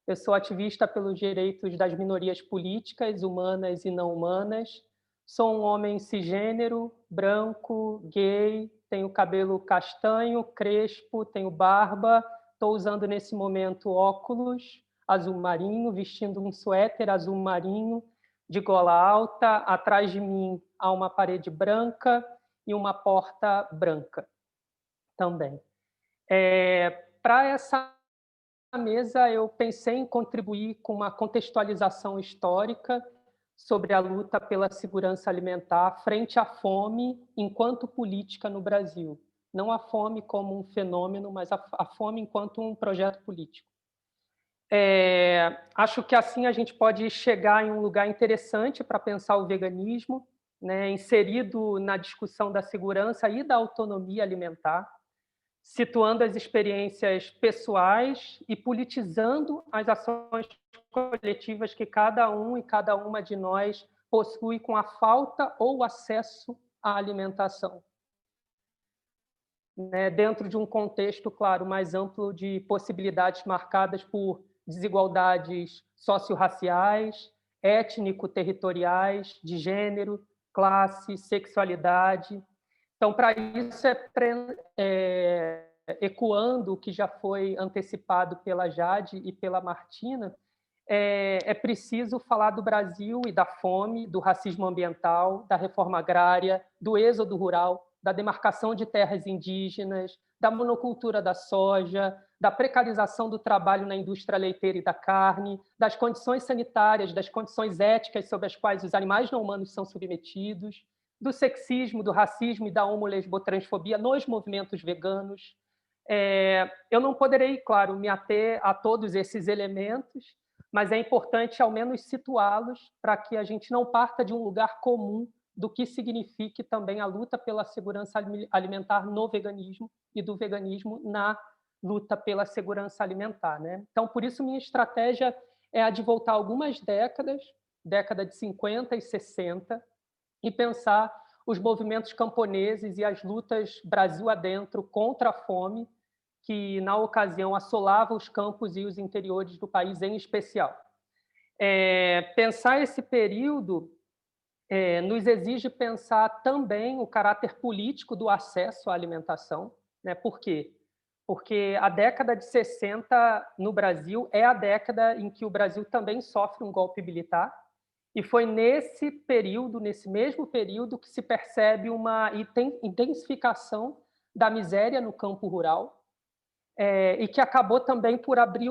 [SPEAKER 5] Eu sou ativista pelos direitos das minorias políticas, humanas e não humanas. Sou um homem cisgênero, branco, gay, tenho cabelo castanho, crespo, tenho barba, estou usando nesse momento óculos azul marinho, vestindo um suéter azul marinho, de gola alta, atrás de mim há uma parede branca e uma porta branca também. Para essa mesa, eu pensei em contribuir com uma contextualização histórica sobre a luta pela segurança alimentar frente à fome enquanto política no Brasil. Não a fome como um fenômeno, mas a fome enquanto um projeto político. Acho que assim a gente pode chegar em um lugar interessante para pensar o veganismo, né, inserido na discussão da segurança e da autonomia alimentar. situando as experiências pessoais e politizando as ações coletivas que cada um e cada uma de nós possui com a falta ou acesso à alimentação. Dentro de um contexto, claro, mais amplo de possibilidades marcadas por desigualdades socio-raciais, étnico-territoriais, de gênero, classe, sexualidade. Então, para isso, ecoando o que já foi antecipado pela Jade e pela Martina, é preciso falar do Brasil e da fome, do racismo ambiental, da reforma agrária, do êxodo rural, da demarcação de terras indígenas, da monocultura da soja, da precarização do trabalho na indústria leiteira e da carne, das condições sanitárias, das condições éticas sob as quais os animais não humanos são submetidos, do sexismo, do racismo e da homolesbotransfobia nos movimentos veganos. Eu não poderei, claro, me ater a todos esses elementos, mas é importante, ao menos, situá-los para que a gente não parta de um lugar comum do que signifique também a luta pela segurança alimentar no veganismo e do veganismo na luta pela segurança alimentar. Então, por isso, minha estratégia é a de voltar algumas décadas, década de 50 e 60, e pensar os movimentos camponeses e as lutas Brasil adentro contra a fome, que, na ocasião, assolava os campos e os interiores do país em especial. Pensar esse período nos exige pensar também o caráter político do acesso à alimentação. Por quê? Porque a década de 60 no Brasil é a década em que o Brasil também sofre um golpe militar, e foi nesse período, nesse mesmo período, que se percebe uma intensificação da miséria no campo rural, e que acabou também por abrir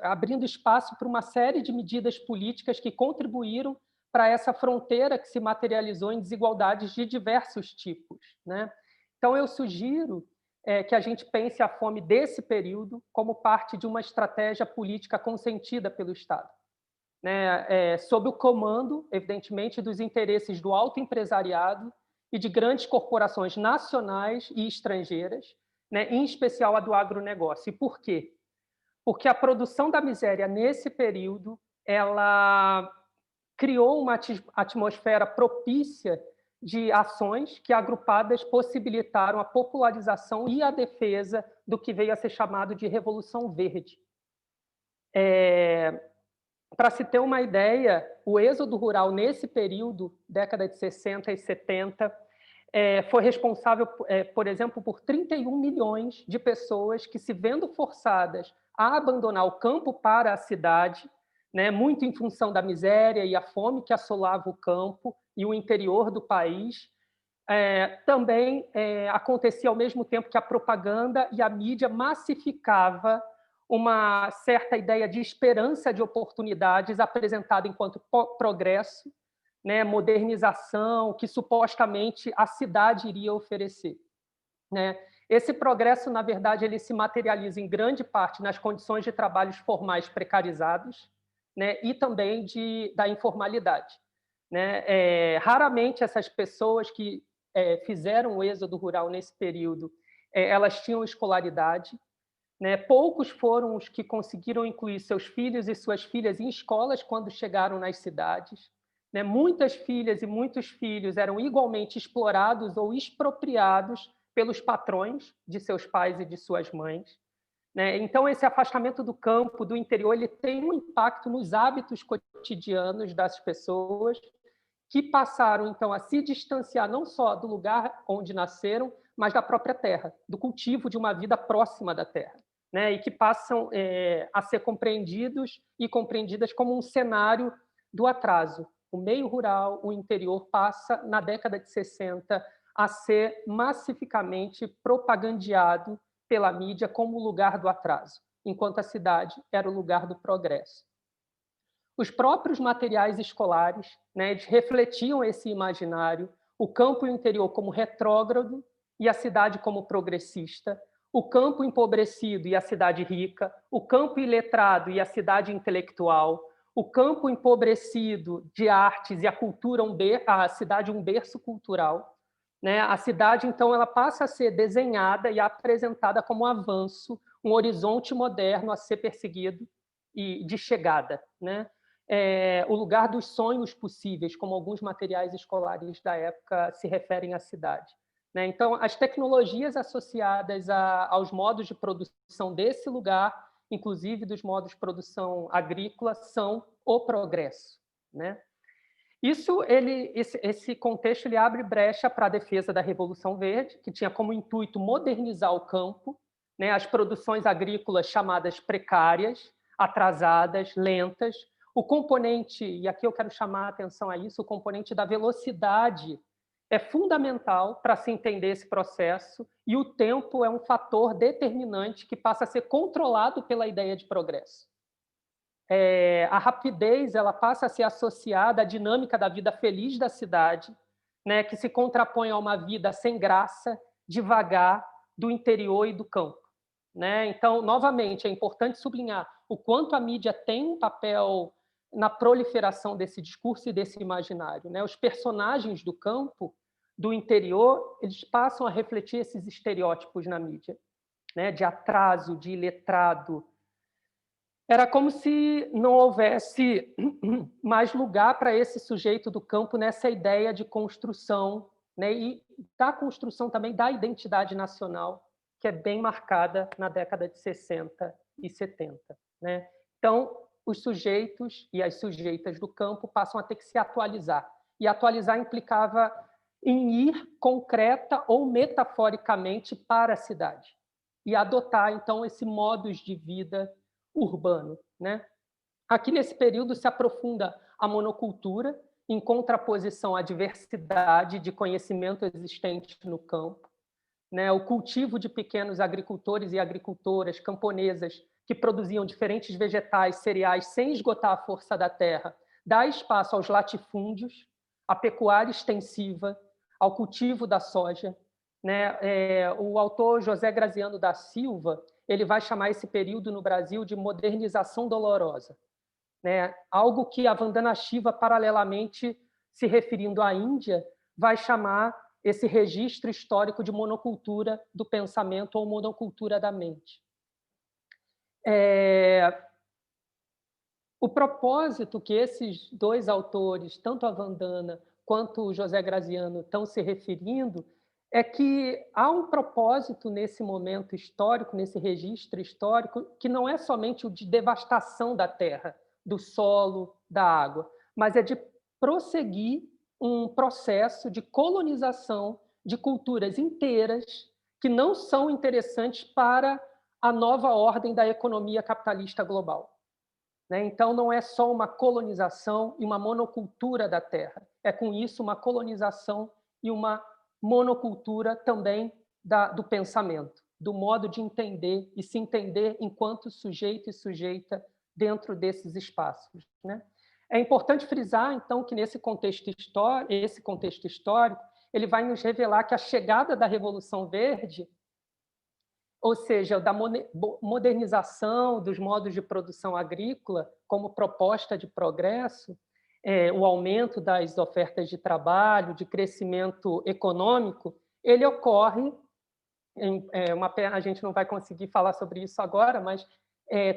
[SPEAKER 5] abrindo espaço para uma série de medidas políticas que contribuíram para essa fronteira que se materializou em desigualdades de diversos tipos. Então, eu sugiro que a gente pense a fome desse período como parte de uma estratégia política consentida pelo Estado, sob o comando, evidentemente, dos interesses do alto empresariado e de grandes corporações nacionais e estrangeiras, em especial a do agronegócio. E por quê? Porque a produção da miséria nesse período ela criou uma atmosfera propícia de ações que, agrupadas, possibilitaram a popularização e a defesa do que veio a ser chamado de Revolução Verde. Para se ter uma ideia, o êxodo rural nesse período, década de 60 e 70, foi responsável, por exemplo, por 31 milhões de pessoas que, se vendo forçadas a abandonar o campo para a cidade, muito em função da miséria e a fome que assolava o campo e o interior do país, também acontecia ao mesmo tempo que a propaganda e a mídia massificava uma certa ideia de esperança de oportunidades apresentada enquanto progresso, modernização, que supostamente a cidade iria oferecer. Esse progresso, na verdade, ele se materializa em grande parte nas condições de trabalhos formais precarizados, e também da informalidade. Raramente essas pessoas que fizeram o êxodo rural nesse período, elas tinham escolaridade. Poucos foram os que conseguiram incluir seus filhos e suas filhas em escolas quando chegaram nas cidades. Muitas filhas e muitos filhos eram igualmente explorados ou expropriados pelos patrões de seus pais e de suas mães. Então, esse afastamento do campo, do interior, ele tem um impacto nos hábitos cotidianos das pessoas, que passaram, então, a se distanciar não só do lugar onde nasceram, mas da própria terra, do cultivo de uma vida próxima da terra, e que passam a ser compreendidos e compreendidas como um cenário do atraso. O meio rural, o interior, passa, na década de 60, a ser massificamente propagandeado pela mídia como o lugar do atraso, enquanto a cidade era o lugar do progresso. Os próprios materiais escolares refletiam esse imaginário, o campo e o interior como retrógrado e a cidade como progressista, o campo empobrecido e a cidade rica, o campo iletrado e a cidade intelectual, o campo empobrecido de artes e a cidade um berço cultural, né? A cidade, então, ela passa a ser desenhada e apresentada como um avanço, um horizonte moderno a ser perseguido e de chegada, né? O lugar dos sonhos possíveis, como alguns materiais escolares da época se referem à cidade, né? Então, as tecnologias associadas aos modos de produção desse lugar, inclusive dos modos de produção agrícola, são o progresso, né? Esse contexto ele abre brecha para a defesa da Revolução Verde, que tinha como intuito modernizar o campo, né? As produções agrícolas chamadas precárias, atrasadas, lentas. O componente, e aqui eu quero chamar a atenção a isso, o componente da velocidade é fundamental para se entender esse processo, e o tempo é um fator determinante que passa a ser controlado pela ideia de progresso. A rapidez ela passa a ser associada à dinâmica da vida feliz da cidade, né, que se contrapõe a uma vida sem graça, devagar, do interior e do campo, né? Então, novamente, é importante sublinhar o quanto a mídia tem um papel na proliferação desse discurso e desse imaginário, né? Os personagens do campo, do interior, eles passam a refletir esses estereótipos na mídia, né? De atraso, de iletrado. Era como se não houvesse mais lugar para esse sujeito do campo nessa ideia de construção, né? E da construção também da identidade nacional, que é bem marcada na década de 60 e 70. Né? Então, os sujeitos e as sujeitas do campo passam a ter que se atualizar. E atualizar implicava em ir concreta ou metaforicamente para a cidade e adotar, então, esse modus de vida urbano, né? Aqui, nesse período, se aprofunda a monocultura, em contraposição à diversidade de conhecimento existente no campo, né? O cultivo de pequenos agricultores e agricultoras camponesas que produziam diferentes vegetais, cereais, sem esgotar a força da terra, dá espaço aos latifúndios, à pecuária extensiva, ao cultivo da soja, né? O autor José Graziano da Silva ele vai chamar esse período no Brasil de modernização dolorosa, né? Algo que a Vandana Shiva, paralelamente se referindo à Índia, vai chamar esse registro histórico de monocultura do pensamento ou monocultura da mente. O propósito que esses dois autores, tanto a Vandana quanto o José Graziano, estão se referindo é que há um propósito nesse momento histórico, nesse registro histórico, que não é somente o de devastação da terra, do solo, da água, mas é de prosseguir um processo de colonização de culturas inteiras que não são interessantes para a nova ordem da economia capitalista global. Então, não é só uma colonização e uma monocultura da terra, é com isso uma colonização e uma monocultura também do pensamento, do modo de entender e se entender enquanto sujeito e sujeita dentro desses espaços. Né? É importante frisar, então, que esse contexto histórico ele vai nos revelar que a chegada da Revolução Verde, ou seja, da modernização dos modos de produção agrícola como proposta de progresso, o aumento das ofertas de trabalho, de crescimento econômico, ele ocorre, a gente não vai conseguir falar sobre isso agora, mas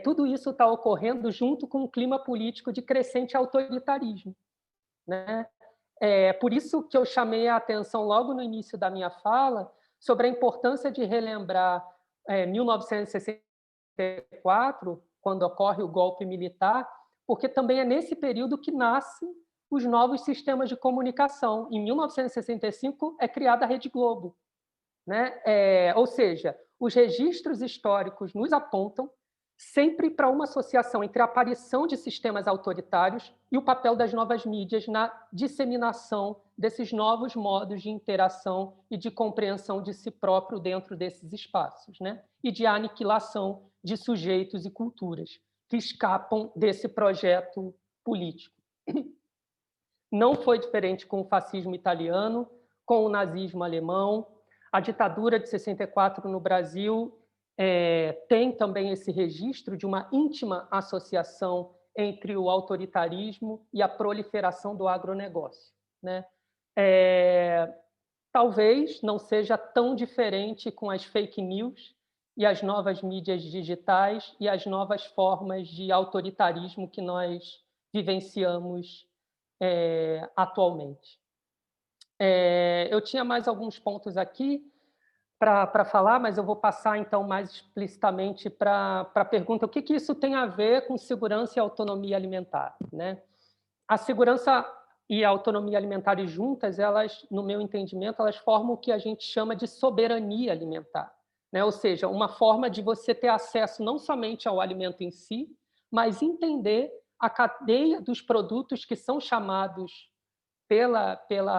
[SPEAKER 5] tudo isso está ocorrendo junto com um clima político de crescente autoritarismo. Né? Por isso que eu chamei a atenção logo no início da minha fala sobre a importância de relembrar 1964, quando ocorre o golpe militar, porque também é nesse período que nascem os novos sistemas de comunicação. Em 1965 é criada a Rede Globo. Né? Ou seja, os registros históricos nos apontam sempre para uma associação entre a aparição de sistemas autoritários e o papel das novas mídias na disseminação desses novos modos de interação e de compreensão de si próprio dentro desses espaços, né? E de aniquilação de sujeitos e culturas que escapam desse projeto político. Não foi diferente com o fascismo italiano, com o nazismo alemão. A ditadura de 64 no Brasil tem também esse registro de uma íntima associação entre o autoritarismo e a proliferação do agronegócio. Né? talvez não seja tão diferente com as fake news e as novas mídias digitais e as novas formas de autoritarismo que nós vivenciamos atualmente. Eu tinha mais alguns pontos aqui para falar, mas eu vou passar, então, mais explicitamente para a pergunta: o que isso tem a ver com segurança e autonomia alimentar, né? A segurança e a autonomia alimentares juntas, elas, no meu entendimento, elas formam o que a gente chama de soberania alimentar, né? Ou seja, uma forma de você ter acesso não somente ao alimento em si, mas entender a cadeia dos produtos que são chamados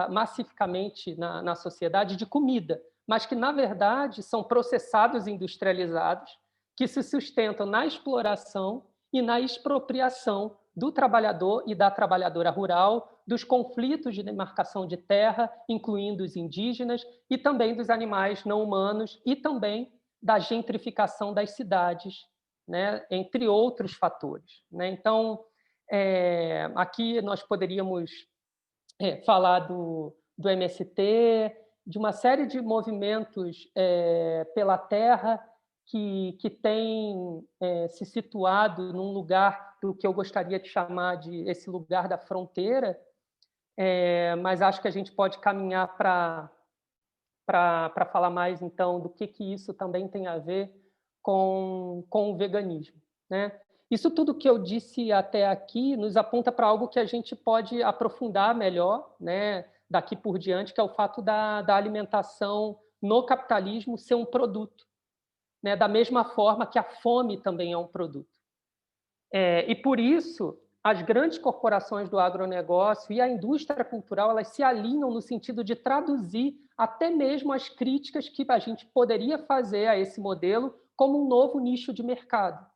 [SPEAKER 5] massificamente na sociedade de comida, mas que, na verdade, são processados e industrializados, que se sustentam na exploração e na expropriação do trabalhador e da trabalhadora rural, dos conflitos de demarcação de terra, incluindo os indígenas, e também dos animais não humanos, e também da gentrificação das cidades, né, entre outros fatores, né? Então, aqui nós poderíamos falar do MST, de uma série de movimentos pela terra que tem se situado num lugar do que eu gostaria de chamar de esse lugar da fronteira, mas acho que a gente pode caminhar para falar mais, então, do que isso também tem a ver com o veganismo, né? Isso tudo que eu disse até aqui nos aponta para algo que a gente pode aprofundar melhor, né, daqui por diante, que é o fato da alimentação no capitalismo ser um produto, né, da mesma forma que a fome também é um produto. E por isso, as grandes corporações do agronegócio e a indústria cultural, elas se alinham no sentido de traduzir até mesmo as críticas que a gente poderia fazer a esse modelo como um novo nicho de mercado,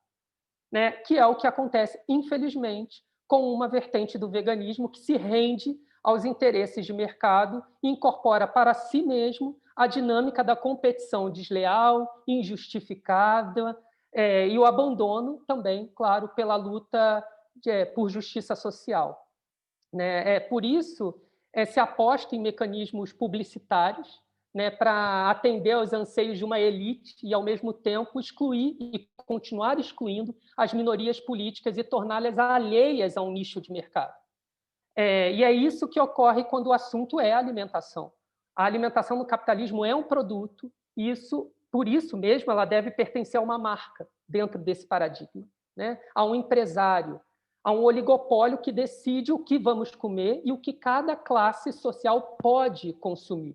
[SPEAKER 5] né? Que é o que acontece, infelizmente, com uma vertente do veganismo que se rende aos interesses de mercado e incorpora para si mesmo a dinâmica da competição desleal, injustificada, e o abandono também, claro, pela luta por justiça social, né? Por isso, se aposta em mecanismos publicitários, né, para atender aos anseios de uma elite e, ao mesmo tempo, excluir e continuar excluindo as minorias políticas e torná-las alheias a um nicho de mercado. E é isso que ocorre quando o assunto é alimentação. A alimentação no capitalismo é um produto, e por isso mesmo ela deve pertencer a uma marca dentro desse paradigma, né? A um empresário, a um oligopólio que decide o que vamos comer e o que cada classe social pode consumir.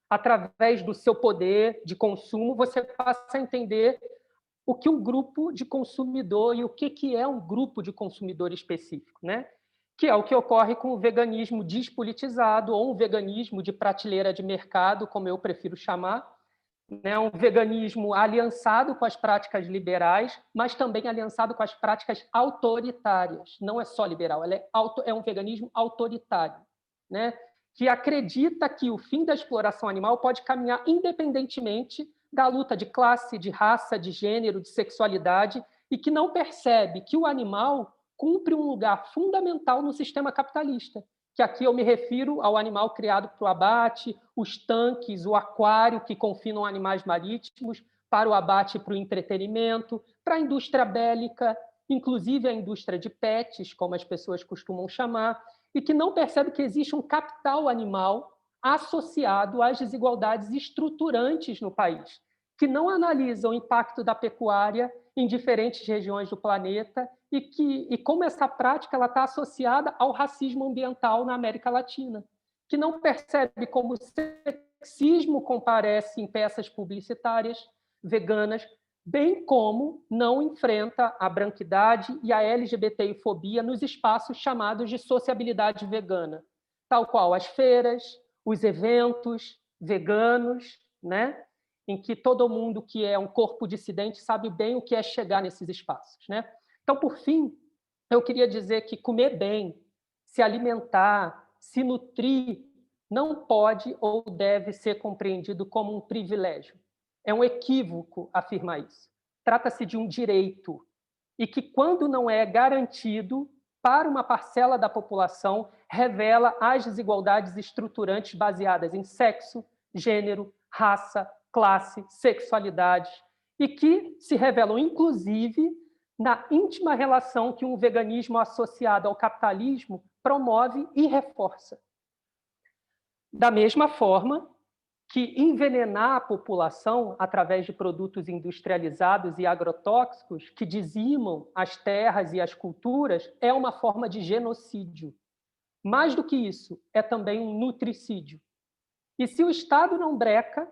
[SPEAKER 5] Através do seu poder de consumo, você passa a entender o que um grupo de consumidor e o que é um grupo de consumidor específico, né? Que é o que ocorre com o veganismo despolitizado ou um veganismo de prateleira de mercado, como eu prefiro chamar, né? Um veganismo aliançado com as práticas liberais, mas também aliançado com as práticas autoritárias. Não é só liberal, é um veganismo autoritário, né? Que acredita que o fim da exploração animal pode caminhar independentemente da luta de classe, de raça, de gênero, de sexualidade, e que não percebe que o animal cumpre um lugar fundamental no sistema capitalista, que aqui eu me refiro ao animal criado para o abate, os tanques, o aquário que confinam animais marítimos, para o abate e para o entretenimento, para a indústria bélica, inclusive a indústria de pets, como as pessoas costumam chamar, e que não percebe que existe um capital animal associado às desigualdades estruturantes no país, que não analisa o impacto da pecuária em diferentes regiões do planeta e como essa prática está associada ao racismo ambiental na América Latina, que não percebe como o sexismo comparece em peças publicitárias veganas, bem como não enfrenta a branquidade e a LGBTI-fobia nos espaços chamados de sociabilidade vegana, tal qual as feiras, os eventos veganos, né? Em que todo mundo que é um corpo dissidente sabe bem o que é chegar nesses espaços, né? Então, por fim, eu queria dizer que comer bem, se alimentar, se nutrir, não pode ou deve ser compreendido como um privilégio. É um equívoco afirmar isso. Trata-se de um direito e que, quando não é garantido, para uma parcela da população, revela as desigualdades estruturantes baseadas em sexo, gênero, raça, classe, sexualidade, e que se revelam, inclusive, na íntima relação que um veganismo associado ao capitalismo promove e reforça. Da mesma forma que envenenar a população através de produtos industrializados e agrotóxicos que dizimam as terras e as culturas é uma forma de genocídio. Mais do que isso, é também um nutricídio. E se o Estado não breca,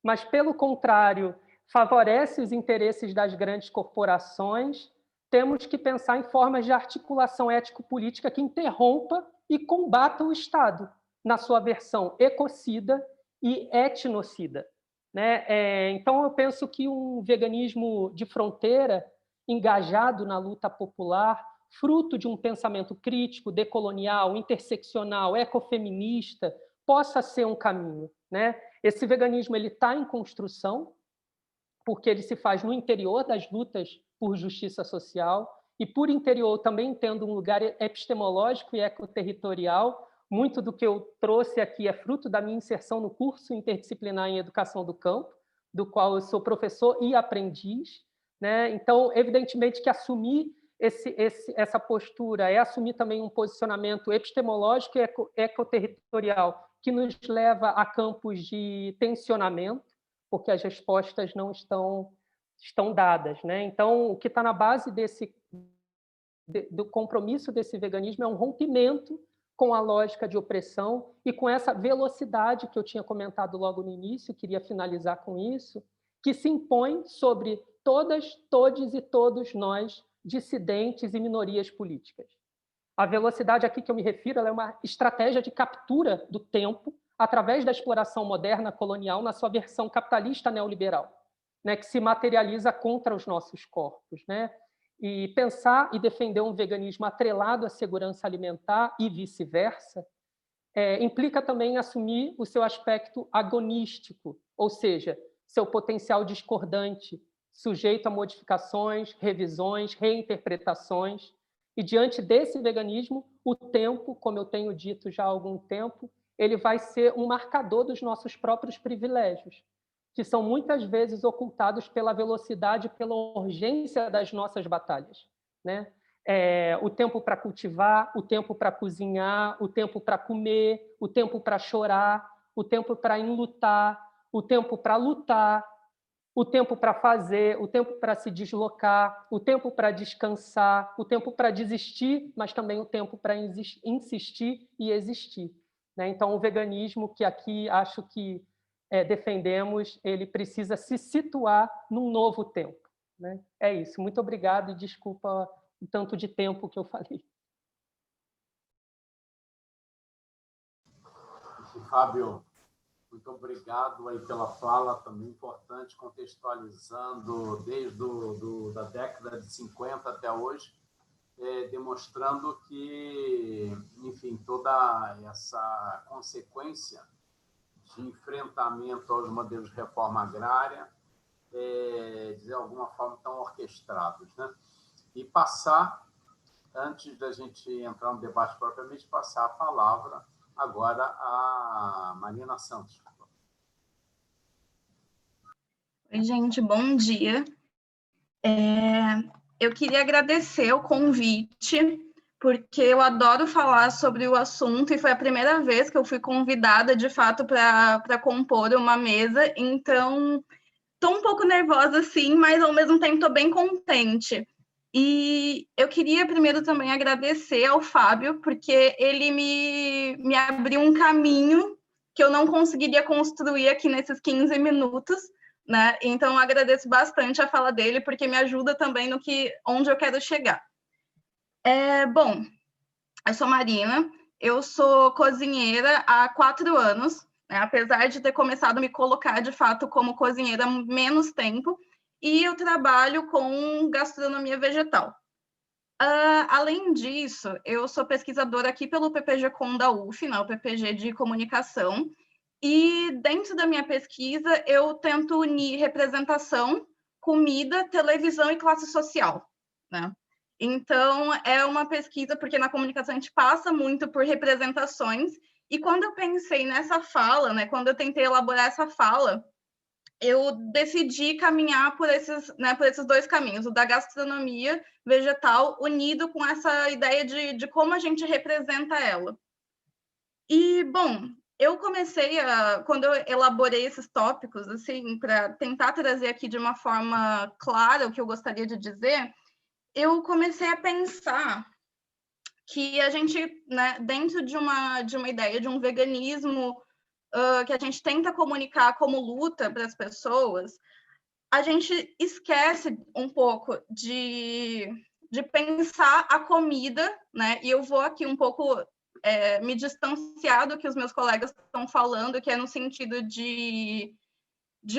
[SPEAKER 5] mas, pelo contrário, favorece os interesses das grandes corporações, temos que pensar em formas de articulação ético-política que interrompa e combata o Estado na sua versão ecocida e etnocida. Né? Então, eu penso que um veganismo de fronteira, engajado na luta popular, fruto de um pensamento crítico, decolonial, interseccional, ecofeminista, possa ser um caminho. Né? Esse veganismo está em construção, porque ele se faz no interior das lutas por justiça social, e por interior também tendo um lugar epistemológico e ecoterritorial. Muito do que eu trouxe aqui é fruto da minha inserção no curso interdisciplinar em Educação do Campo, do qual eu sou professor e aprendiz. Né? Então, evidentemente que assumir essa postura é assumir também um posicionamento epistemológico e ecoterritorial que nos leva a campos de tensionamento, porque as respostas não estão dadas. Né? Então, o que está na base do compromisso desse veganismo é um rompimento com a lógica de opressão e com essa velocidade que eu tinha comentado logo no início, queria finalizar com isso, que se impõe sobre todas, todes e todos nós, dissidentes e minorias políticas. A velocidade aqui que eu me refiro ela é uma estratégia de captura do tempo através da exploração moderna colonial na sua versão capitalista neoliberal, né, que se materializa contra os nossos corpos. Né? E pensar e defender um veganismo atrelado à segurança alimentar e vice-versa implica também assumir o seu aspecto agonístico, ou seja, seu potencial discordante, sujeito a modificações, revisões, reinterpretações. E diante desse veganismo, o tempo, como eu tenho dito já há algum tempo, ele vai ser um marcador dos nossos próprios privilégios, que são muitas vezes ocultados pela velocidade, pela urgência das nossas batalhas. Né? O tempo para cultivar, o tempo para cozinhar, o tempo para comer, o tempo para chorar, o tempo para enlutar, o tempo para lutar, o tempo para fazer, o tempo para se deslocar, o tempo para descansar, o tempo para desistir, mas também o tempo para insistir e existir. Né? Então, o veganismo que aqui acho que defendemos, ele precisa se situar num novo tempo. Né? É isso. Muito obrigado e desculpa o tanto de tempo que eu falei.
[SPEAKER 2] Fábio, muito obrigado aí pela fala, também importante, contextualizando desde da década de 50 até hoje, demonstrando que, enfim, toda essa consequência de enfrentamento aos modelos de reforma agrária, de alguma forma, estão orquestrados. Né? E passar, antes da gente entrar no debate propriamente, passar a palavra agora a Marina Santos.
[SPEAKER 6] Oi, gente, bom dia. Eu queria agradecer o convite, porque eu adoro falar sobre o assunto e foi a primeira vez que eu fui convidada, de fato, para compor uma mesa, então estou um pouco nervosa, sim, mas ao mesmo tempo estou bem contente. E eu queria primeiro também agradecer ao Fábio, porque ele me abriu um caminho que eu não conseguiria construir aqui nesses 15 minutos, né? Então, eu agradeço bastante a fala dele, porque me ajuda também onde eu quero chegar. Bom, eu sou Marina, eu sou cozinheira há 4 anos, né? Apesar de ter começado a me colocar, de fato, como cozinheira há menos tempo, e eu trabalho com gastronomia vegetal. Além disso, eu sou pesquisadora aqui pelo PPG-Com da UF, né, o PPG de comunicação, e dentro da minha pesquisa eu tento unir representação, comida, televisão e classe social. Né? Então, é uma pesquisa, porque na comunicação a gente passa muito por representações, e quando eu pensei nessa fala, né, quando eu tentei elaborar essa fala, eu decidi caminhar por esses 2 caminhos, o da gastronomia vegetal, unido com essa ideia de como a gente representa ela. E, bom, eu comecei quando eu elaborei esses tópicos, assim, para tentar trazer aqui de uma forma clara o que eu gostaria de dizer, eu comecei a pensar que a gente, né, dentro de uma ideia de um veganismo que a gente tenta comunicar como luta para as pessoas, a gente esquece um pouco de pensar a comida, né? E eu vou aqui um pouco me distanciar do que os meus colegas estão falando, que é no sentido de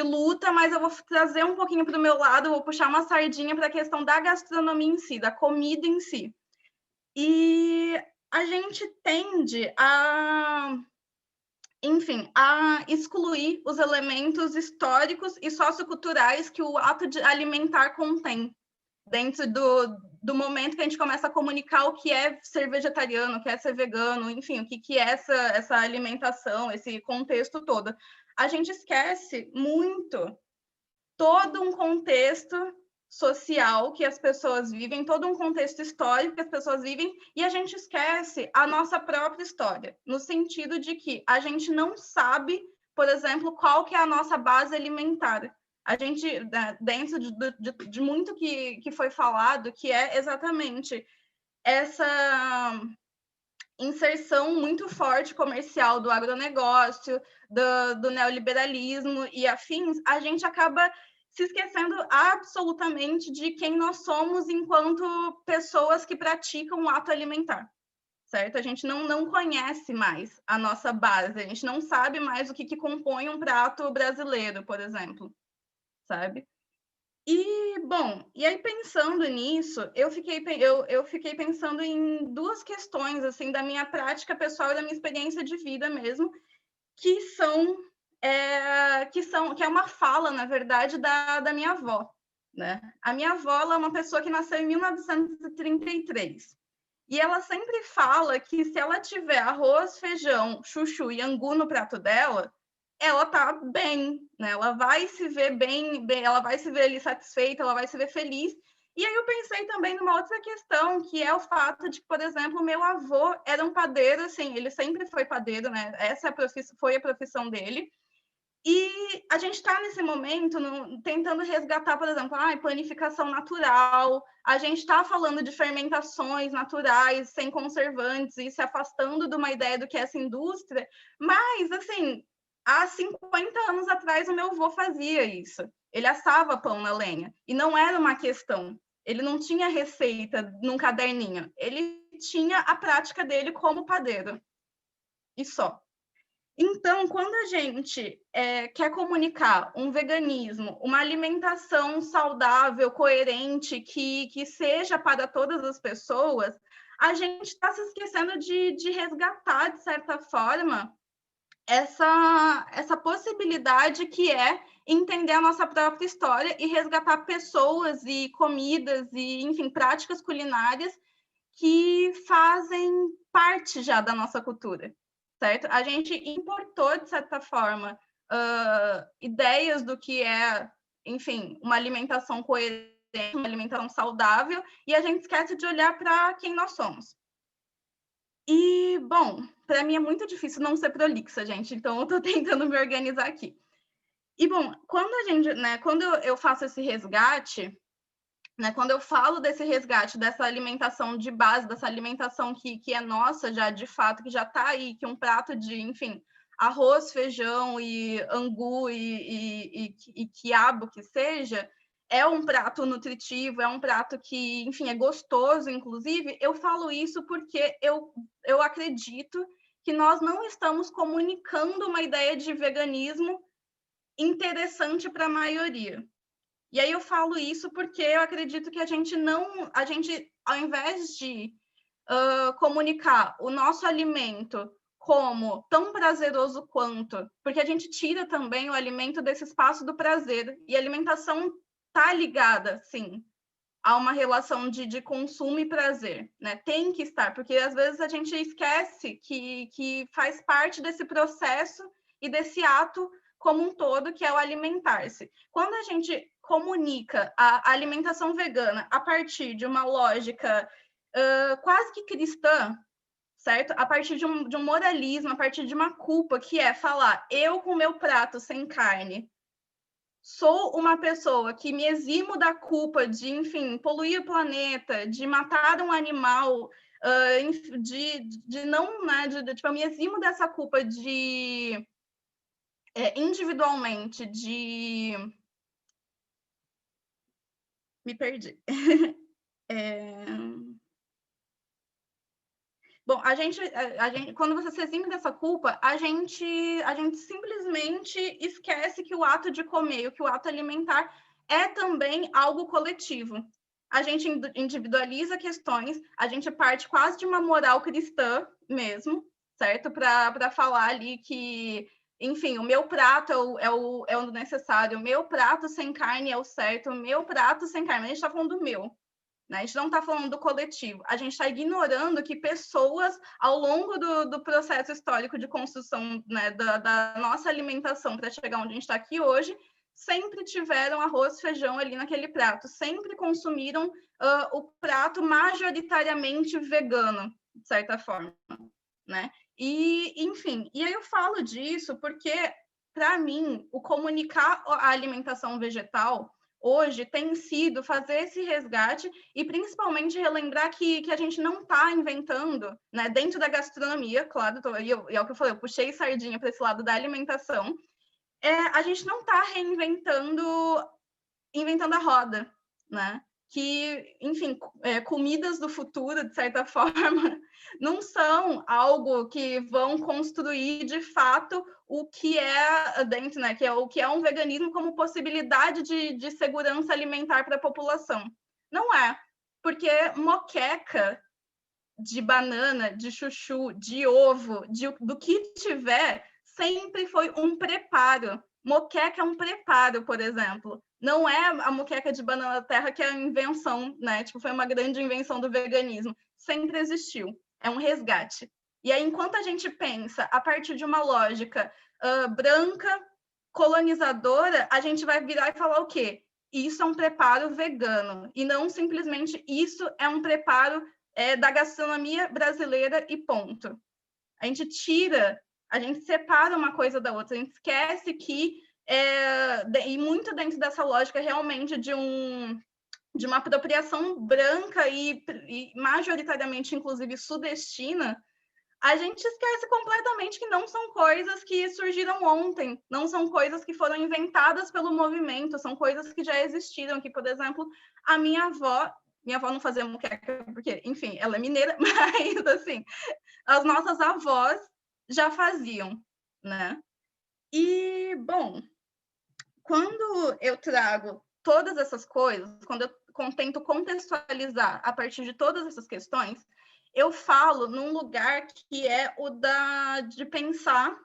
[SPEAKER 6] luta, mas eu vou trazer um pouquinho para o meu lado, vou puxar uma sardinha para a questão da gastronomia em si, da comida em si. E a gente tende a, enfim, a excluir os elementos históricos e socioculturais que o ato de alimentar contém, dentro do momento que a gente começa a comunicar o que é ser vegetariano, o que é ser vegano, enfim, o que é essa alimentação, esse contexto todo. A gente esquece muito todo um contexto social que as pessoas vivem, todo um contexto histórico que as pessoas vivem, e a gente esquece a nossa própria história, no sentido de que a gente não sabe, por exemplo, qual que é a nossa base alimentar. A gente, dentro de muito que foi falado, que é exatamente essa inserção muito forte comercial do agronegócio, do neoliberalismo e afins, a gente acaba se esquecendo absolutamente de quem nós somos enquanto pessoas que praticam o ato alimentar, certo? A gente não conhece mais a nossa base, a gente não sabe mais o que compõe um prato brasileiro, por exemplo, sabe? E, bom, e aí pensando nisso, eu fiquei pensando em 2 questões, assim, da minha prática pessoal e da minha experiência de vida mesmo, que é uma fala, na verdade, da minha avó, né? A minha avó, ela é uma pessoa que nasceu em 1933. E ela sempre fala que se ela tiver arroz, feijão, chuchu e angu no prato dela, ela tá bem, né? Ela vai se ver bem, ela vai se ver ali satisfeita, ela vai se ver feliz. E aí eu pensei também numa outra questão, que é o fato de que, por exemplo, meu avô era um padeiro, assim, ele sempre foi padeiro, né? Essa foi a profissão dele. E a gente está nesse momento tentando resgatar, por exemplo, panificação natural, a gente está falando de fermentações naturais, sem conservantes, e se afastando de uma ideia do que é essa indústria, mas, assim, há 50 anos atrás o meu avô fazia isso, ele assava pão na lenha, e não era uma questão, ele não tinha receita num caderninho, ele tinha a prática dele como padeiro, e só. Então, quando a gente quer comunicar um veganismo, uma alimentação saudável, coerente, que seja para todas as pessoas, a gente está se esquecendo de resgatar, de certa forma, essa possibilidade que é entender a nossa própria história e resgatar pessoas e comidas e, enfim, práticas culinárias que fazem parte já da nossa cultura. Certo? A gente importou, de certa forma, ideias do que é, enfim, uma alimentação coerente, uma alimentação saudável, e a gente esquece de olhar para quem nós somos. E, bom, para mim é muito difícil não ser prolixa, gente, então eu estou tentando me organizar aqui. E, bom, quando eu faço esse resgate, né, quando eu falo desse resgate, dessa alimentação de base, dessa alimentação que é nossa já, de fato, que já está aí, que um prato de, enfim, arroz, feijão e angu e quiabo que seja, é um prato nutritivo, é um prato que, enfim, é gostoso, inclusive, eu falo isso porque eu acredito que nós não estamos comunicando uma ideia de veganismo interessante para a maioria. E aí eu falo isso porque eu acredito que a gente, ao invés de comunicar o nosso alimento como tão prazeroso quanto, porque a gente tira também o alimento desse espaço do prazer, e a alimentação está ligada, sim, há uma relação de consumo e prazer, né? Tem que estar, porque às vezes a gente esquece que faz parte desse processo e desse ato como um todo, que é o alimentar-se. Quando a gente comunica a alimentação vegana a partir de uma lógica quase que cristã, certo? A partir de um moralismo, a partir de uma culpa, que é falar, eu com meu prato sem carne, sou uma pessoa que me eximo da culpa de, enfim, poluir o planeta, de matar um animal, de não, né, tipo, eu me eximo dessa culpa de, individualmente, de... Me perdi. Bom, a gente, quando você se exime dessa culpa, a gente simplesmente esquece que o ato de comer, que o ato alimentar é também algo coletivo. A gente individualiza questões, a gente parte quase de uma moral cristã mesmo, certo? Para falar ali que, enfim, o meu prato é o necessário, o meu prato sem carne é o certo, o meu prato sem carne. A gente está falando do meu. Né? A gente não está falando do coletivo, a gente está ignorando que pessoas, ao longo do processo histórico de construção, né, da nossa alimentação para chegar onde a gente está aqui hoje, sempre tiveram arroz, feijão ali naquele prato, sempre consumiram o prato majoritariamente vegano, de certa forma. Né? E, enfim, e aí eu falo disso porque, para mim, o comunicar a alimentação vegetal hoje tem sido fazer esse resgate e principalmente relembrar que a gente não está inventando, né, dentro da gastronomia, claro, e é o que eu falei, eu puxei sardinha para esse lado da alimentação, a gente não está inventando a roda, né? Que, enfim, comidas do futuro, de certa forma, não são algo que vão construir, de fato, o que é dentro, né? O que é um veganismo como possibilidade de segurança alimentar para a população. Não é, porque moqueca de banana, de chuchu, de ovo, do que tiver, sempre foi um preparo. Moqueca é um preparo, por exemplo. Não é a moqueca de banana terra que é a invenção, né? Tipo, foi uma grande invenção do veganismo. Sempre existiu. É um resgate. E aí, enquanto a gente pensa a partir de uma lógica branca, colonizadora, a gente vai virar e falar o quê? Isso é um preparo vegano. E não simplesmente isso é um preparo da gastronomia brasileira e ponto. A gente separa uma coisa da outra, a gente esquece que, e muito dentro dessa lógica realmente de uma apropriação branca e majoritariamente, inclusive, sudestina, a gente esquece completamente que não são coisas que surgiram ontem, não são coisas que foram inventadas pelo movimento, são coisas que já existiram, que, por exemplo, a minha avó não fazia moqueca, porque, enfim, ela é mineira, mas, assim, as nossas avós já faziam, né? E, bom, quando eu trago todas essas coisas, quando eu tento contextualizar a partir de todas essas questões, eu falo num lugar que é o de pensar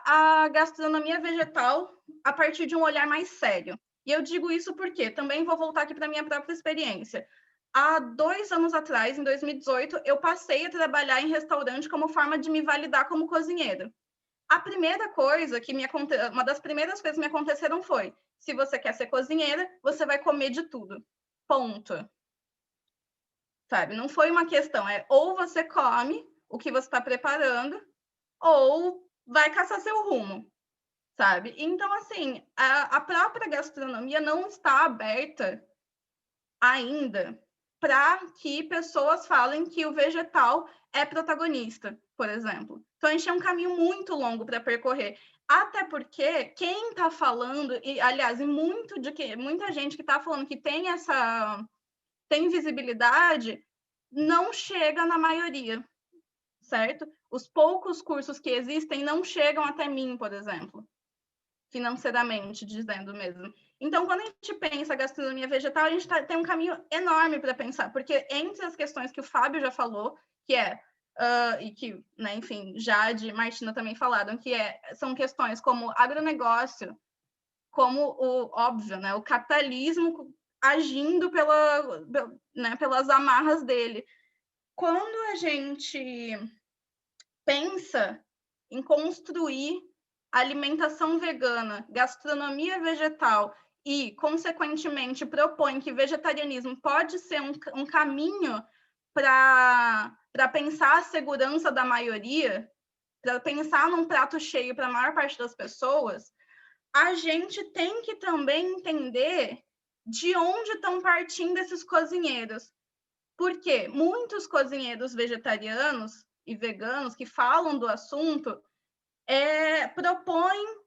[SPEAKER 6] a gastronomia vegetal a partir de um olhar mais sério. E eu digo isso porque também vou voltar aqui para a minha própria experiência. Há 2 anos atrás, em 2018, eu passei a trabalhar em restaurante como forma de me validar como cozinheira. A primeira coisa uma das primeiras coisas que me aconteceram foi: se você quer ser cozinheira, você vai comer de tudo. Ponto. Sabe? Não foi uma questão, ou você come o que você está preparando, ou vai caçar seu rumo, sabe? Então, assim, a própria gastronomia não está aberta ainda para que pessoas falem que o vegetal é protagonista, por exemplo. Então, a gente tem um caminho muito longo para percorrer. Até porque quem está falando, e aliás, muita gente que está falando que tem visibilidade, não chega na maioria, certo? Os poucos cursos que existem não chegam até mim, por exemplo, financeiramente dizendo mesmo. Então, quando a gente pensa a gastronomia vegetal, a gente tem um caminho enorme para pensar, porque entre as questões que o Fábio já falou, que e que, né, enfim, Jade e Martina também falaram, que são questões como agronegócio, como o óbvio, né, o capitalismo agindo né, pelas amarras dele. Quando a gente pensa em construir alimentação vegana, gastronomia vegetal e, consequentemente, propõe que vegetarianismo pode ser um caminho para pensar a segurança da maioria, para pensar num prato cheio para a maior parte das pessoas, a gente tem que também entender de onde estão partindo esses cozinheiros. Porque muitos cozinheiros vegetarianos e veganos que falam do assunto propõem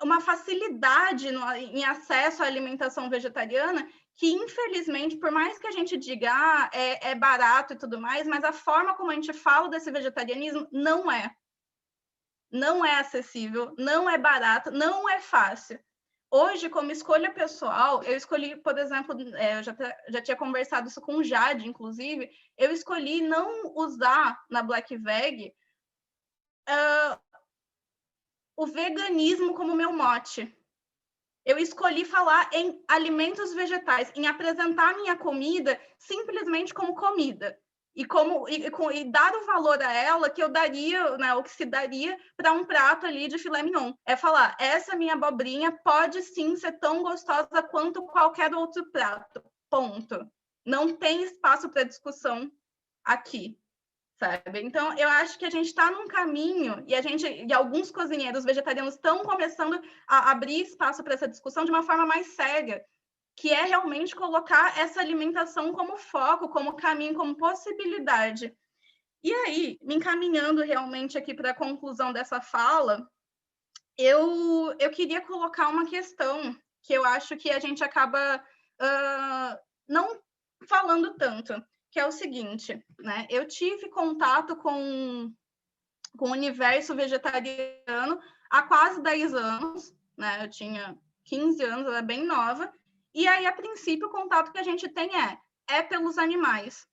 [SPEAKER 6] uma facilidade em acesso à alimentação vegetariana que, infelizmente, por mais que a gente diga é barato e tudo mais, mas a forma como a gente fala desse vegetarianismo não é. Não é acessível, não é barato, não é fácil. Hoje, como escolha pessoal, eu escolhi, por exemplo, eu já tinha conversado isso com o Jade, inclusive, eu escolhi não usar na Black Veg o veganismo como meu mote. Eu escolhi falar em alimentos vegetais, em apresentar minha comida simplesmente como comida. E dar o valor a ela que eu daria, né, o que se daria para um prato ali de filé mignon. É falar, essa minha abobrinha pode sim ser tão gostosa quanto qualquer outro prato. Ponto. Não tem espaço para discussão aqui, sabe? Então, eu acho que a gente está num caminho e alguns cozinheiros vegetarianos estão começando a abrir espaço para essa discussão de uma forma mais séria, que é realmente colocar essa alimentação como foco, como caminho, como possibilidade. E aí, me encaminhando realmente aqui para a conclusão dessa fala, eu queria colocar uma questão que eu acho que a gente acaba não falando tanto, que é o seguinte, né? Eu tive contato com o universo vegetariano há quase 10 anos, né? Eu tinha 15 anos, eu era bem nova, e aí, a princípio, o contato que a gente tem é pelos animais.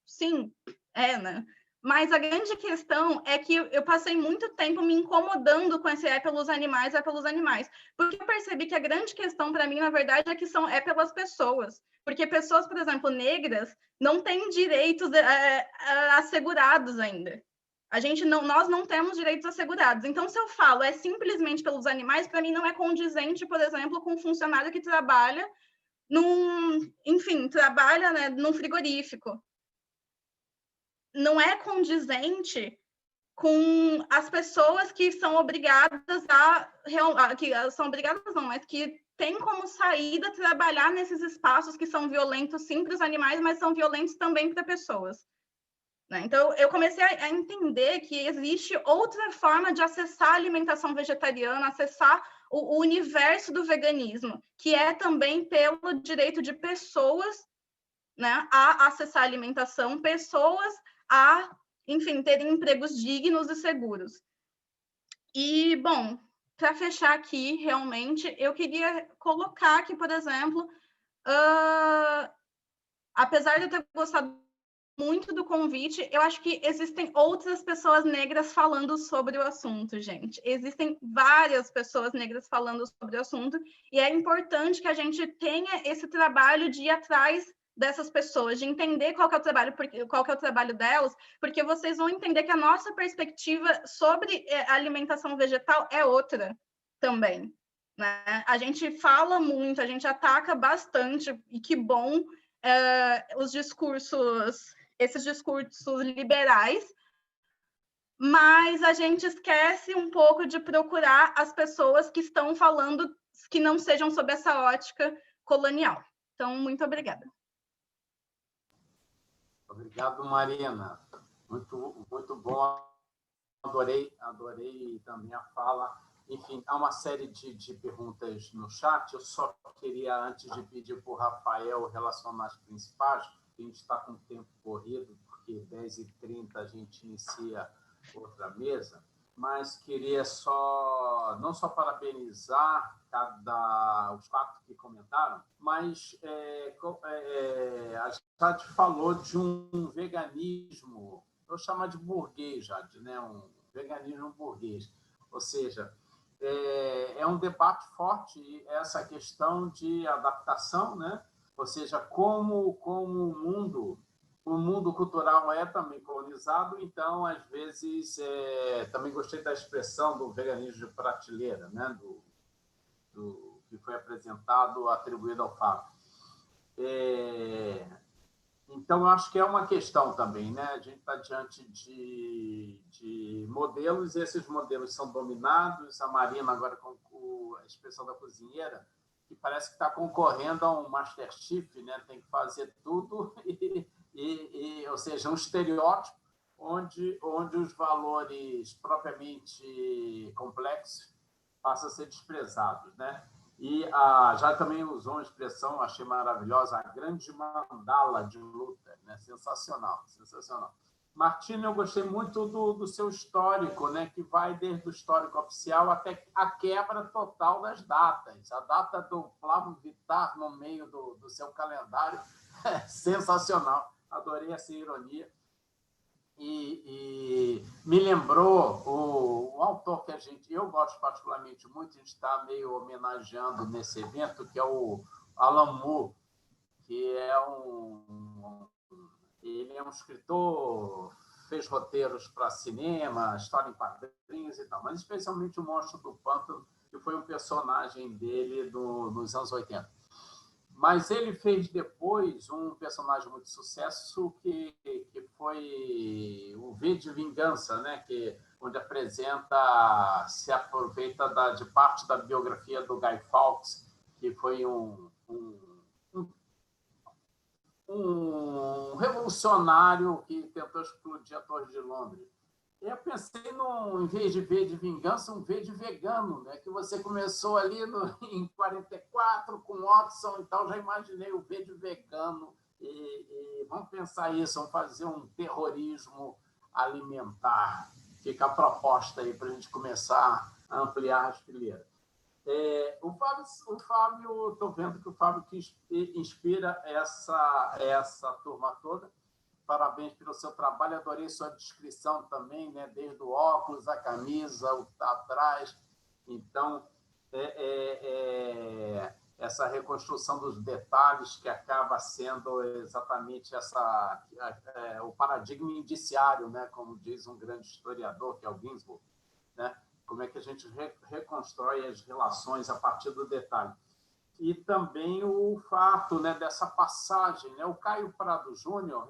[SPEAKER 6] Sim, né? Mas a grande questão é que eu passei muito tempo me incomodando com esse pelos animais, pelos animais. Porque eu percebi que a grande questão para mim, na verdade, é que pelas pessoas. Porque pessoas, por exemplo, negras, não têm direitos assegurados ainda. Nós não temos direitos assegurados. Então, se eu falo simplesmente pelos animais, para mim não é condizente, por exemplo, com um funcionário que trabalha trabalha, né, num frigorífico. Não é condizente com as pessoas que são obrigadas que são obrigadas não, mas que têm como saída trabalhar nesses espaços que são violentos sim para os animais, mas são violentos também para pessoas. Então, eu comecei a entender que existe outra forma de acessar a alimentação vegetariana, acessar o universo do veganismo, que é também pelo direito de pessoas, né, a acessar a alimentação, pessoas a, enfim, terem empregos dignos e seguros. E, bom, para fechar aqui, realmente, eu queria colocar que, por exemplo, apesar de eu ter gostado muito do convite, eu acho que existem outras pessoas negras falando sobre o assunto, gente. Existem várias pessoas negras falando sobre o assunto, e é importante que a gente tenha esse trabalho de ir atrás dessas pessoas, de entender qual que é o trabalho delas, porque vocês vão entender que a nossa perspectiva sobre a alimentação vegetal é outra também, né? A gente fala muito, a gente ataca bastante, e que bom, esses discursos liberais, mas a gente esquece um pouco de procurar as pessoas que estão falando que não sejam sob essa ótica colonial. Então, muito obrigada.
[SPEAKER 2] Obrigado, Marina. Muito, muito bom. Adorei também a fala. Enfim, há uma série de perguntas no chat. Eu só queria, antes de pedir para o Rafael relacionar as principais, a gente está com o tempo corrido, porque 10h30 a gente inicia outra mesa, mas queria não só parabenizar os 4 que comentaram, mas a Jade falou de um veganismo, eu vou chamar de burguês, Jade, né? Um veganismo burguês, ou seja, é um debate forte essa questão de adaptação, né? Ou seja, como o mundo cultural é também colonizado, então, às vezes, também gostei da expressão do veganismo de prateleira, né? do que foi apresentado, atribuído ao Fábio. Então, eu acho que é uma questão também, né? A gente está diante de modelos, e esses modelos são dominados. A Marina, agora com a expressão da cozinheira, que parece que está concorrendo a um Masterchef, né? Tem que fazer tudo, ou seja, um estereótipo onde os valores propriamente complexos passam a ser desprezados, né? E já também usou uma expressão, achei maravilhosa, a grande mandala de luta, né? Sensacional, sensacional. Martina, eu gostei muito do seu histórico, né? Que vai desde o histórico oficial até a quebra total das datas. A data do Flávio Vittar no meio do seu calendário é sensacional. Adorei essa ironia. E me lembrou o autor que eu gosto particularmente muito, a gente está meio homenageando nesse evento, que é o Alan Moore, que ele é um escritor, fez roteiros para cinema, história em quadrinhos e tal, mas especialmente o Monstro do Pântano, que foi um personagem dele nos anos 80. Mas ele fez depois um personagem muito de sucesso que foi o V de Vingança, né? Onde se aproveita de parte da biografia do Guy Fawkes, que foi um revolucionário que tentou explodir a Torre de Londres. Eu pensei, em vez de V de Vingança, um V de vegano, né? Que você começou ali em 44 com Watson e tal, já imaginei o V de vegano. E vamos pensar isso, vamos fazer um terrorismo alimentar. Fica a proposta aí para a gente começar a ampliar as fileiras. O Fábio, estou vendo que o Fábio que inspira essa turma toda. Parabéns pelo seu trabalho, adorei sua descrição também, né? Desde o óculos, a camisa, o que está atrás. Então, essa reconstrução dos detalhes que acaba sendo exatamente o paradigma indiciário, né? Como diz um grande historiador, que é o Ginsburg, né? Como é que a gente reconstrói as relações a partir do detalhe. E também o fato, né, dessa passagem, né? O Caio Prado Júnior, o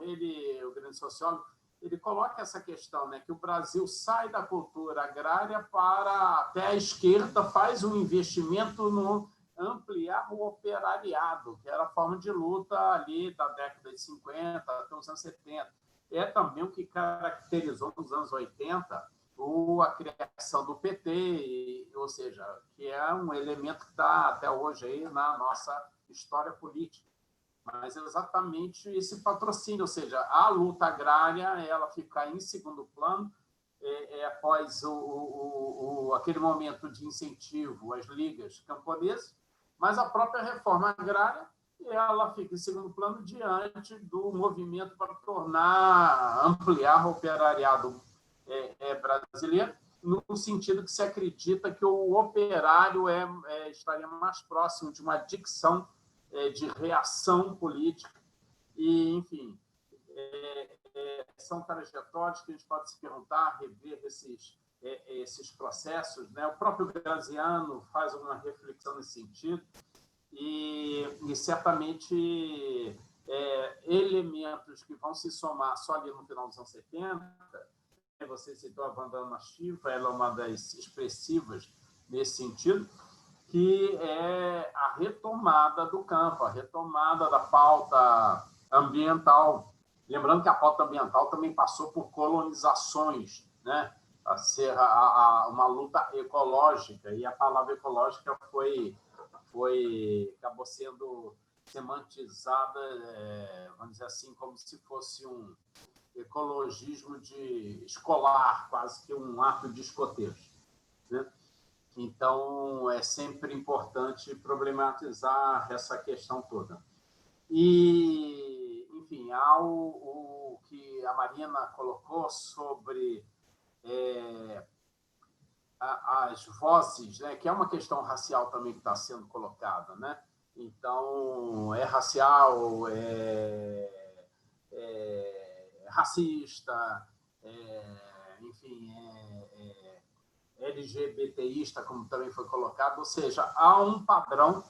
[SPEAKER 2] grande sociólogo, ele coloca essa questão, né, que o Brasil sai da cultura agrária para até a esquerda faz um investimento no ampliar o operariado, que era a forma de luta ali da década de 50 até os anos 70. É também o que caracterizou nos anos 80 a criação do PT, ou seja, que é um elemento que está até hoje aí na nossa história política. Mas exatamente esse patrocínio, ou seja, a luta agrária ela fica em segundo plano, após aquele momento de incentivo às ligas camponesas, mas a própria reforma agrária ela fica em segundo plano diante do movimento para ampliar o operariado brasileiro, no sentido que se acredita que o operário estaria mais próximo de uma dicção de reação política. E, enfim, são trajetórias que a gente pode se perguntar, rever esses processos, né? O próprio Graziano faz uma reflexão nesse sentido e certamente elementos que vão se somar só ali no final dos anos 70. Você citou a Vandana Shiva, ela é uma das expressivas nesse sentido, que é a retomada do campo, a retomada da pauta ambiental. Lembrando que a pauta ambiental também passou por colonizações, né? A ser uma luta ecológica, e a palavra ecológica acabou sendo semantizada, vamos dizer assim, como se fosse um ecologismo escolar, quase que um ato de escoteiros, né? Então, é sempre importante problematizar essa questão toda. E, enfim, há o que a Marina colocou sobre a as vozes, né, que é uma questão racial também que está sendo colocada, né? Então, é racial, é racista, enfim, LGBTista, como também foi colocado, ou seja, há um padrão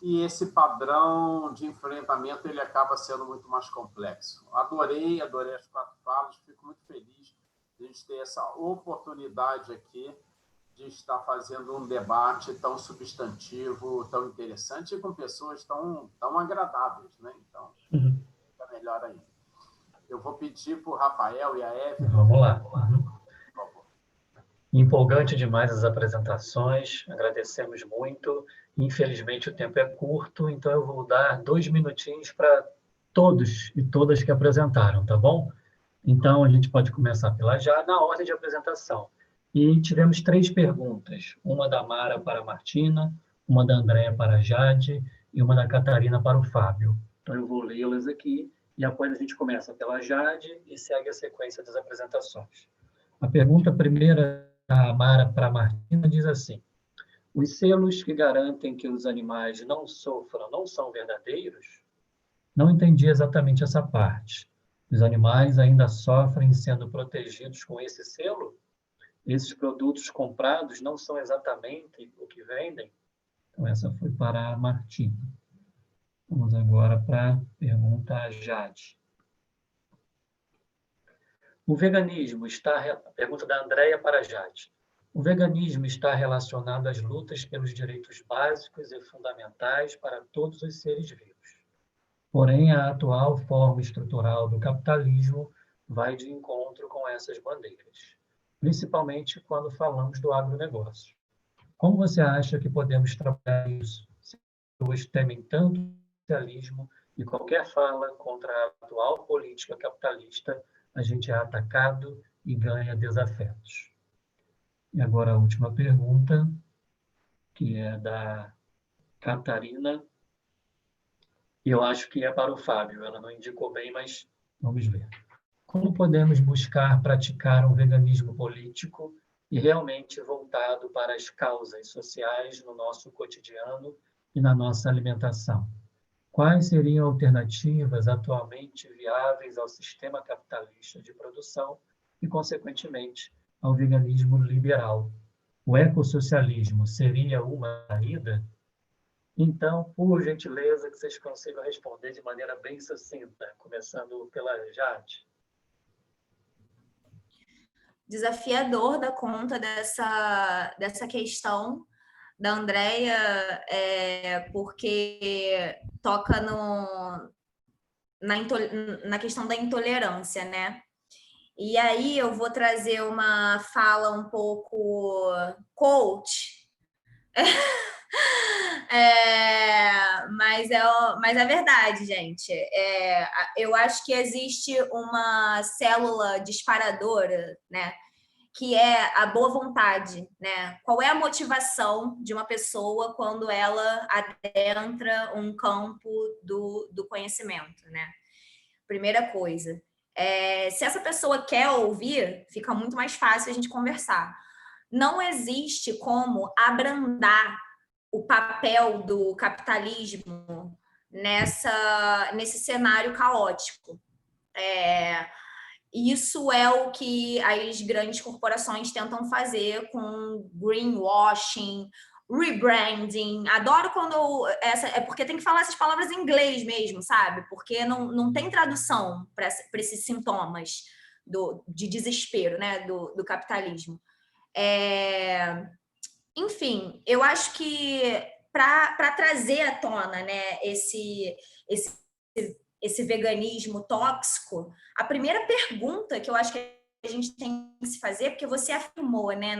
[SPEAKER 2] e esse padrão de enfrentamento ele acaba sendo muito mais complexo. Adorei as 4 falas, fico muito feliz de a gente ter essa oportunidade aqui de estar fazendo um debate tão substantivo, tão interessante e com pessoas tão agradáveis, né? Então, fica melhor ainda. Eu vou pedir para o Rafael e a Evelyn.
[SPEAKER 1] Vamos lá. Empolgante demais as apresentações, agradecemos muito. Infelizmente, o tempo é curto, então eu vou dar 2 minutinhos para todos e todas que apresentaram, tá bom? Então, a gente pode começar pela Jade, na ordem de apresentação. E tivemos 3 perguntas, uma da Mara para a Martina, uma da Andréia para a Jade e uma da Catarina para o Fábio. Então, eu vou lê-las aqui e após a gente começa pela Jade e segue a sequência das apresentações. A pergunta primeira da Mara para a Martina diz assim: os selos que garantem que os animais não sofram não são verdadeiros? Não entendi exatamente essa parte. Os animais ainda sofrem sendo protegidos com esse selo? Esses produtos comprados não são exatamente o que vendem? Então, essa foi para a Martina. Vamos agora para a pergunta a Jade. O veganismo está... Pergunta da Andréia para a Jade. O veganismo está relacionado às lutas pelos direitos básicos e fundamentais para todos os seres vivos. Porém, a atual forma estrutural do capitalismo vai de encontro com essas bandeiras, principalmente quando falamos do agronegócio. Como você acha que podemos trabalhar isso? Se as pessoas temem tanto o socialismo e qualquer fala contra a atual política capitalista, a gente é atacado e ganha desafetos. E agora a última pergunta, que é da Catarina. E eu acho que é para o Fábio. Ela não indicou bem, mas vamos ver. Como podemos buscar praticar um veganismo político e realmente voltado para as causas sociais no nosso cotidiano e na nossa alimentação? Quais seriam alternativas atualmente viáveis ao sistema capitalista de produção e, consequentemente, ao veganismo liberal? O ecossocialismo seria uma saída? Então, por gentileza, que vocês consigam responder de maneira bem sucinta, começando pela Jade.
[SPEAKER 3] Desafiador dar conta dessa questão da Andréia, porque toca na questão da intolerância, né? E aí eu vou trazer uma fala um pouco coach, mas é verdade, gente. Eu acho que existe uma célula disparadora, né? Que é a boa vontade, né? Qual é a motivação de uma pessoa quando ela adentra um campo do conhecimento, né? Primeira coisa. Se essa pessoa quer ouvir, fica muito mais fácil a gente conversar. Não existe como abrandar o papel do capitalismo nesse cenário caótico. Isso é o que as grandes corporações tentam fazer com greenwashing, rebranding. Adoro quando... é porque tem que falar essas palavras em inglês mesmo, sabe? Porque não tem tradução para esses sintomas de desespero, né? do capitalismo. Enfim, eu acho que para trazer à tona, né, esse veganismo tóxico, a primeira pergunta que eu acho que a gente tem que se fazer, porque você afirmou, né,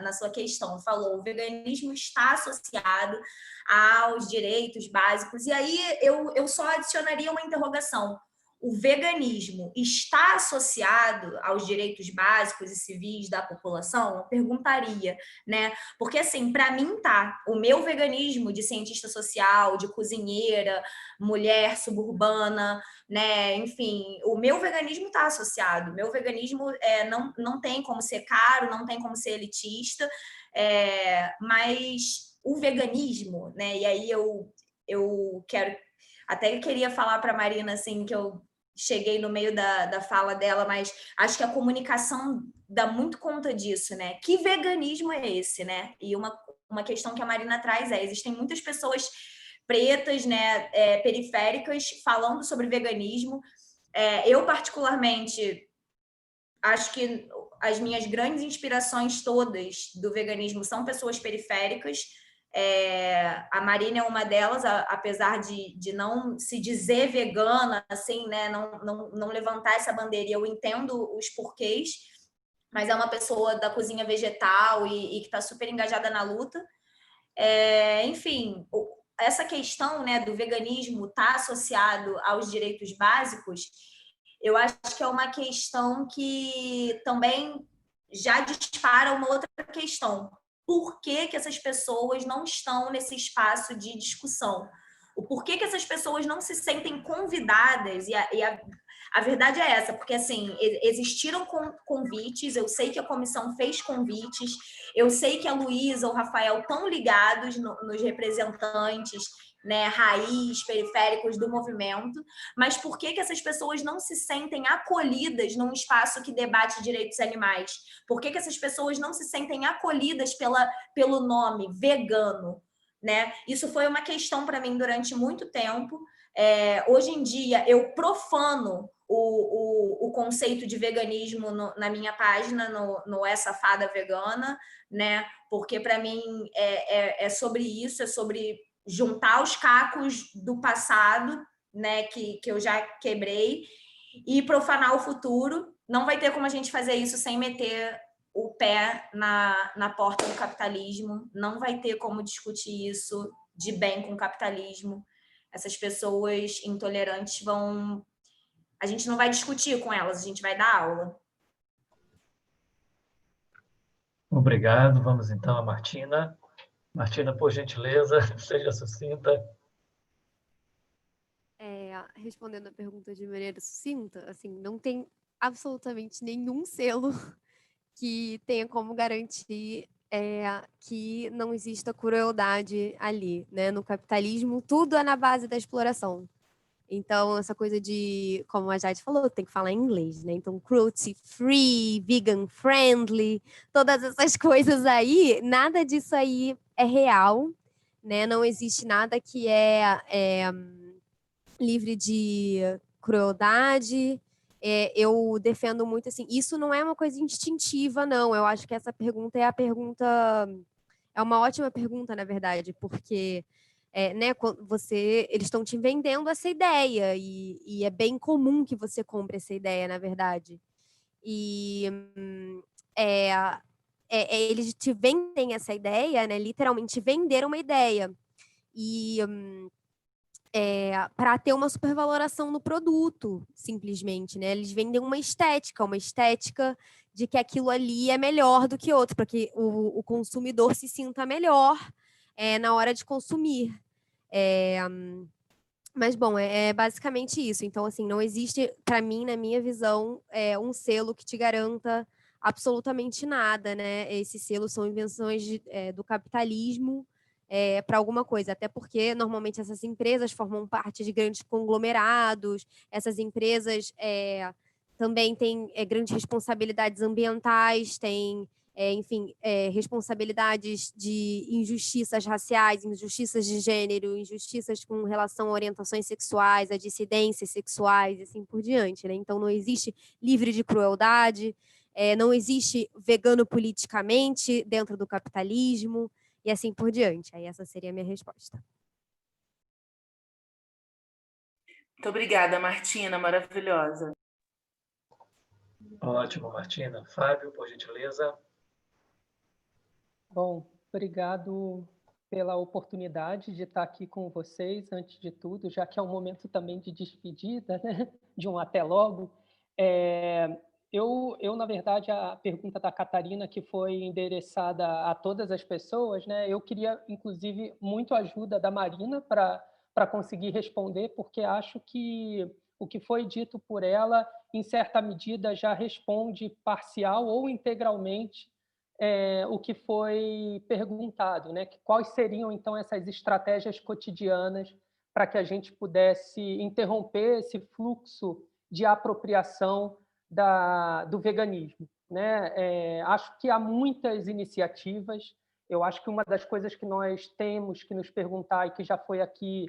[SPEAKER 3] na sua questão, falou, o veganismo está associado aos direitos básicos, e aí eu só adicionaria uma interrogação. o veganismo está associado aos direitos básicos e civis da população? Eu perguntaria, né? Porque, assim, para mim tá. O meu veganismo de cientista social, de cozinheira, mulher suburbana, né? Enfim, o meu veganismo está associado. O meu veganismo não tem como ser caro, não tem como ser elitista, mas o veganismo, né? E aí eu queria falar para a Marina, assim, que eu cheguei no meio da fala dela, mas acho que a comunicação dá muito conta disso, né? Que veganismo é esse, né? E uma questão que a Marina traz existem muitas pessoas pretas, né, periféricas, falando sobre veganismo. Eu, particularmente, acho que as minhas grandes inspirações todas do veganismo são pessoas periféricas. A Marina é uma delas, apesar de não se dizer vegana, assim, né, não levantar essa bandeira, e eu entendo os porquês, mas é uma pessoa da cozinha vegetal e que está super engajada na luta. Enfim, essa questão, né, do veganismo estar associado aos direitos básicos, eu acho que é uma questão que também já dispara uma outra questão. Por que essas pessoas não estão nesse espaço de discussão? O porquê que essas pessoas não se sentem convidadas? A verdade é essa, porque, assim, existiram convites, eu sei que a comissão fez convites, eu sei que a Luísa ou o Rafael estão ligados nos representantes, né, raiz, periféricos do movimento, mas por que essas pessoas não se sentem acolhidas num espaço que debate direitos animais? Por que essas pessoas não se sentem acolhidas pelo nome vegano? Né? Isso foi uma questão para mim durante muito tempo. Hoje em dia, eu profano o conceito de veganismo na minha página, no Essa Fada Vegana, né? Porque para mim é sobre isso, é sobre juntar os cacos do passado, né, que eu já quebrei, e profanar o futuro. Não vai ter como a gente fazer isso sem meter o pé na porta do capitalismo, não vai ter como discutir isso de bem com o capitalismo. Essas pessoas intolerantes vão... A gente não vai discutir com elas, a gente vai dar aula.
[SPEAKER 1] Obrigado. Vamos então a Martina. Martina, por gentileza, seja sucinta.
[SPEAKER 4] Respondendo a pergunta de maneira sucinta, assim, não tem absolutamente nenhum selo que tenha como garantir que não exista crueldade ali, né? No capitalismo, tudo é na base da exploração. Então, essa coisa de, como a Jade falou, tem que falar em inglês, né? Então, cruelty free, vegan friendly, todas essas coisas aí, nada disso aí é real, né? Não existe nada que é livre de crueldade. Eu defendo muito assim, isso não é uma coisa instintiva, não. Eu acho que essa pergunta é uma ótima pergunta, na verdade, porque né, eles estão te vendendo essa ideia e é bem comum que você compre essa ideia, na verdade. E eles te vendem essa ideia, né? Literalmente venderam uma ideia. E para ter uma supervaloração no produto, simplesmente, né? Eles vendem uma estética de que aquilo ali é melhor do que outro, para que o consumidor se sinta melhor na hora de consumir. Mas, bom, é basicamente isso. Então, assim, não existe, para mim, na minha visão, um selo que te garanta absolutamente nada, né? Esses selos são invenções do capitalismo, para alguma coisa, até porque normalmente essas empresas formam parte de grandes conglomerados, essas empresas também têm grandes responsabilidades ambientais, têm, enfim, responsabilidades de injustiças raciais, injustiças de gênero, injustiças com relação a orientações sexuais, a dissidências sexuais, e assim por diante, né? Então não existe livre de crueldade, não existe vegano politicamente dentro do capitalismo, e assim por diante. Aí essa seria a minha resposta.
[SPEAKER 7] Muito obrigada, Martina, maravilhosa.
[SPEAKER 1] Ótimo, Martina. Fábio, por gentileza.
[SPEAKER 5] Bom, obrigado pela oportunidade de estar aqui com vocês, antes de tudo, já que é um momento também de despedida, né? De um até logo. Na verdade, a pergunta da Catarina, que foi endereçada a todas as pessoas, né? Eu queria, inclusive, muito a ajuda da Marina para conseguir responder, porque acho que o que foi dito por ela, em certa medida, já responde parcial ou integralmente o que foi perguntado, né? Quais seriam, então, essas estratégias cotidianas para que a gente pudesse interromper esse fluxo de apropriação do veganismo, né? Acho que há muitas iniciativas. Eu acho que uma das coisas que nós temos que nos perguntar, e que já foi aqui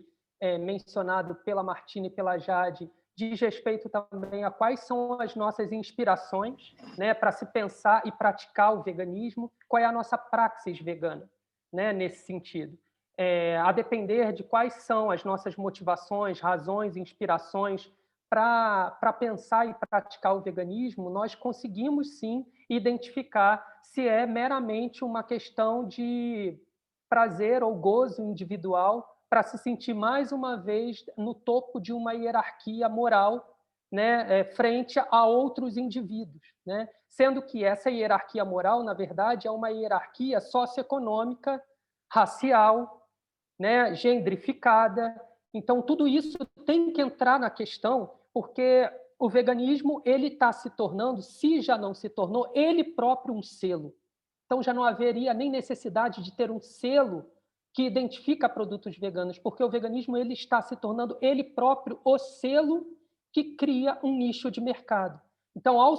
[SPEAKER 5] mencionado pela Martina e pela Jade, diz respeito também a quais são as nossas inspirações, né, para se pensar e praticar o veganismo, qual é a nossa praxis vegana, né, nesse sentido. A depender de quais são as nossas motivações, razões, inspirações para pensar e praticar o veganismo, nós conseguimos, sim, identificar se é meramente uma questão de prazer ou gozo individual para se sentir, mais uma vez, no topo de uma hierarquia moral, né, frente a outros indivíduos, né? Sendo que essa hierarquia moral, na verdade, é uma hierarquia socioeconômica, racial, né, gendrificada. Então, tudo isso tem que entrar na questão, porque o veganismo ele está se tornando, se já não se tornou, ele próprio um selo. Então, já não haveria nem necessidade de ter um selo que identifica produtos veganos, porque o veganismo ele está se tornando ele próprio o selo que cria um nicho de mercado. Então, ao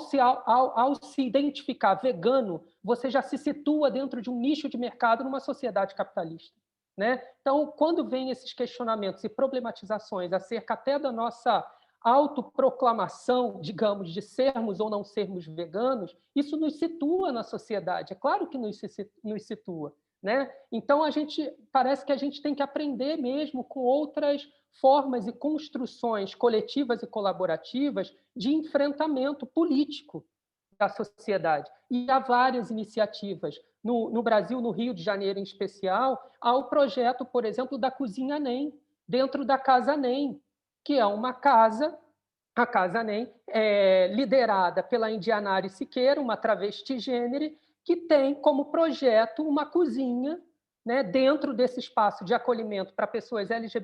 [SPEAKER 5] se identificar vegano, você já se situa dentro de um nicho de mercado numa sociedade capitalista, né? Então, quando vem esses questionamentos e problematizações acerca até da nossa autoproclamação, digamos, de sermos ou não sermos veganos, isso nos situa na sociedade. É claro que nos situa, né? Então, parece que a gente tem que aprender mesmo com outras formas e construções coletivas e colaborativas de enfrentamento político da sociedade. E há várias iniciativas. No Brasil, no Rio de Janeiro em especial, há o projeto, por exemplo, da Cozinha NEM, dentro da Casa NEM, que é uma casa, a Casa NEM, liderada pela Indianara Siqueira, uma travesti gênero, que tem como projeto uma cozinha, né, dentro desse espaço de acolhimento para pessoas LGBT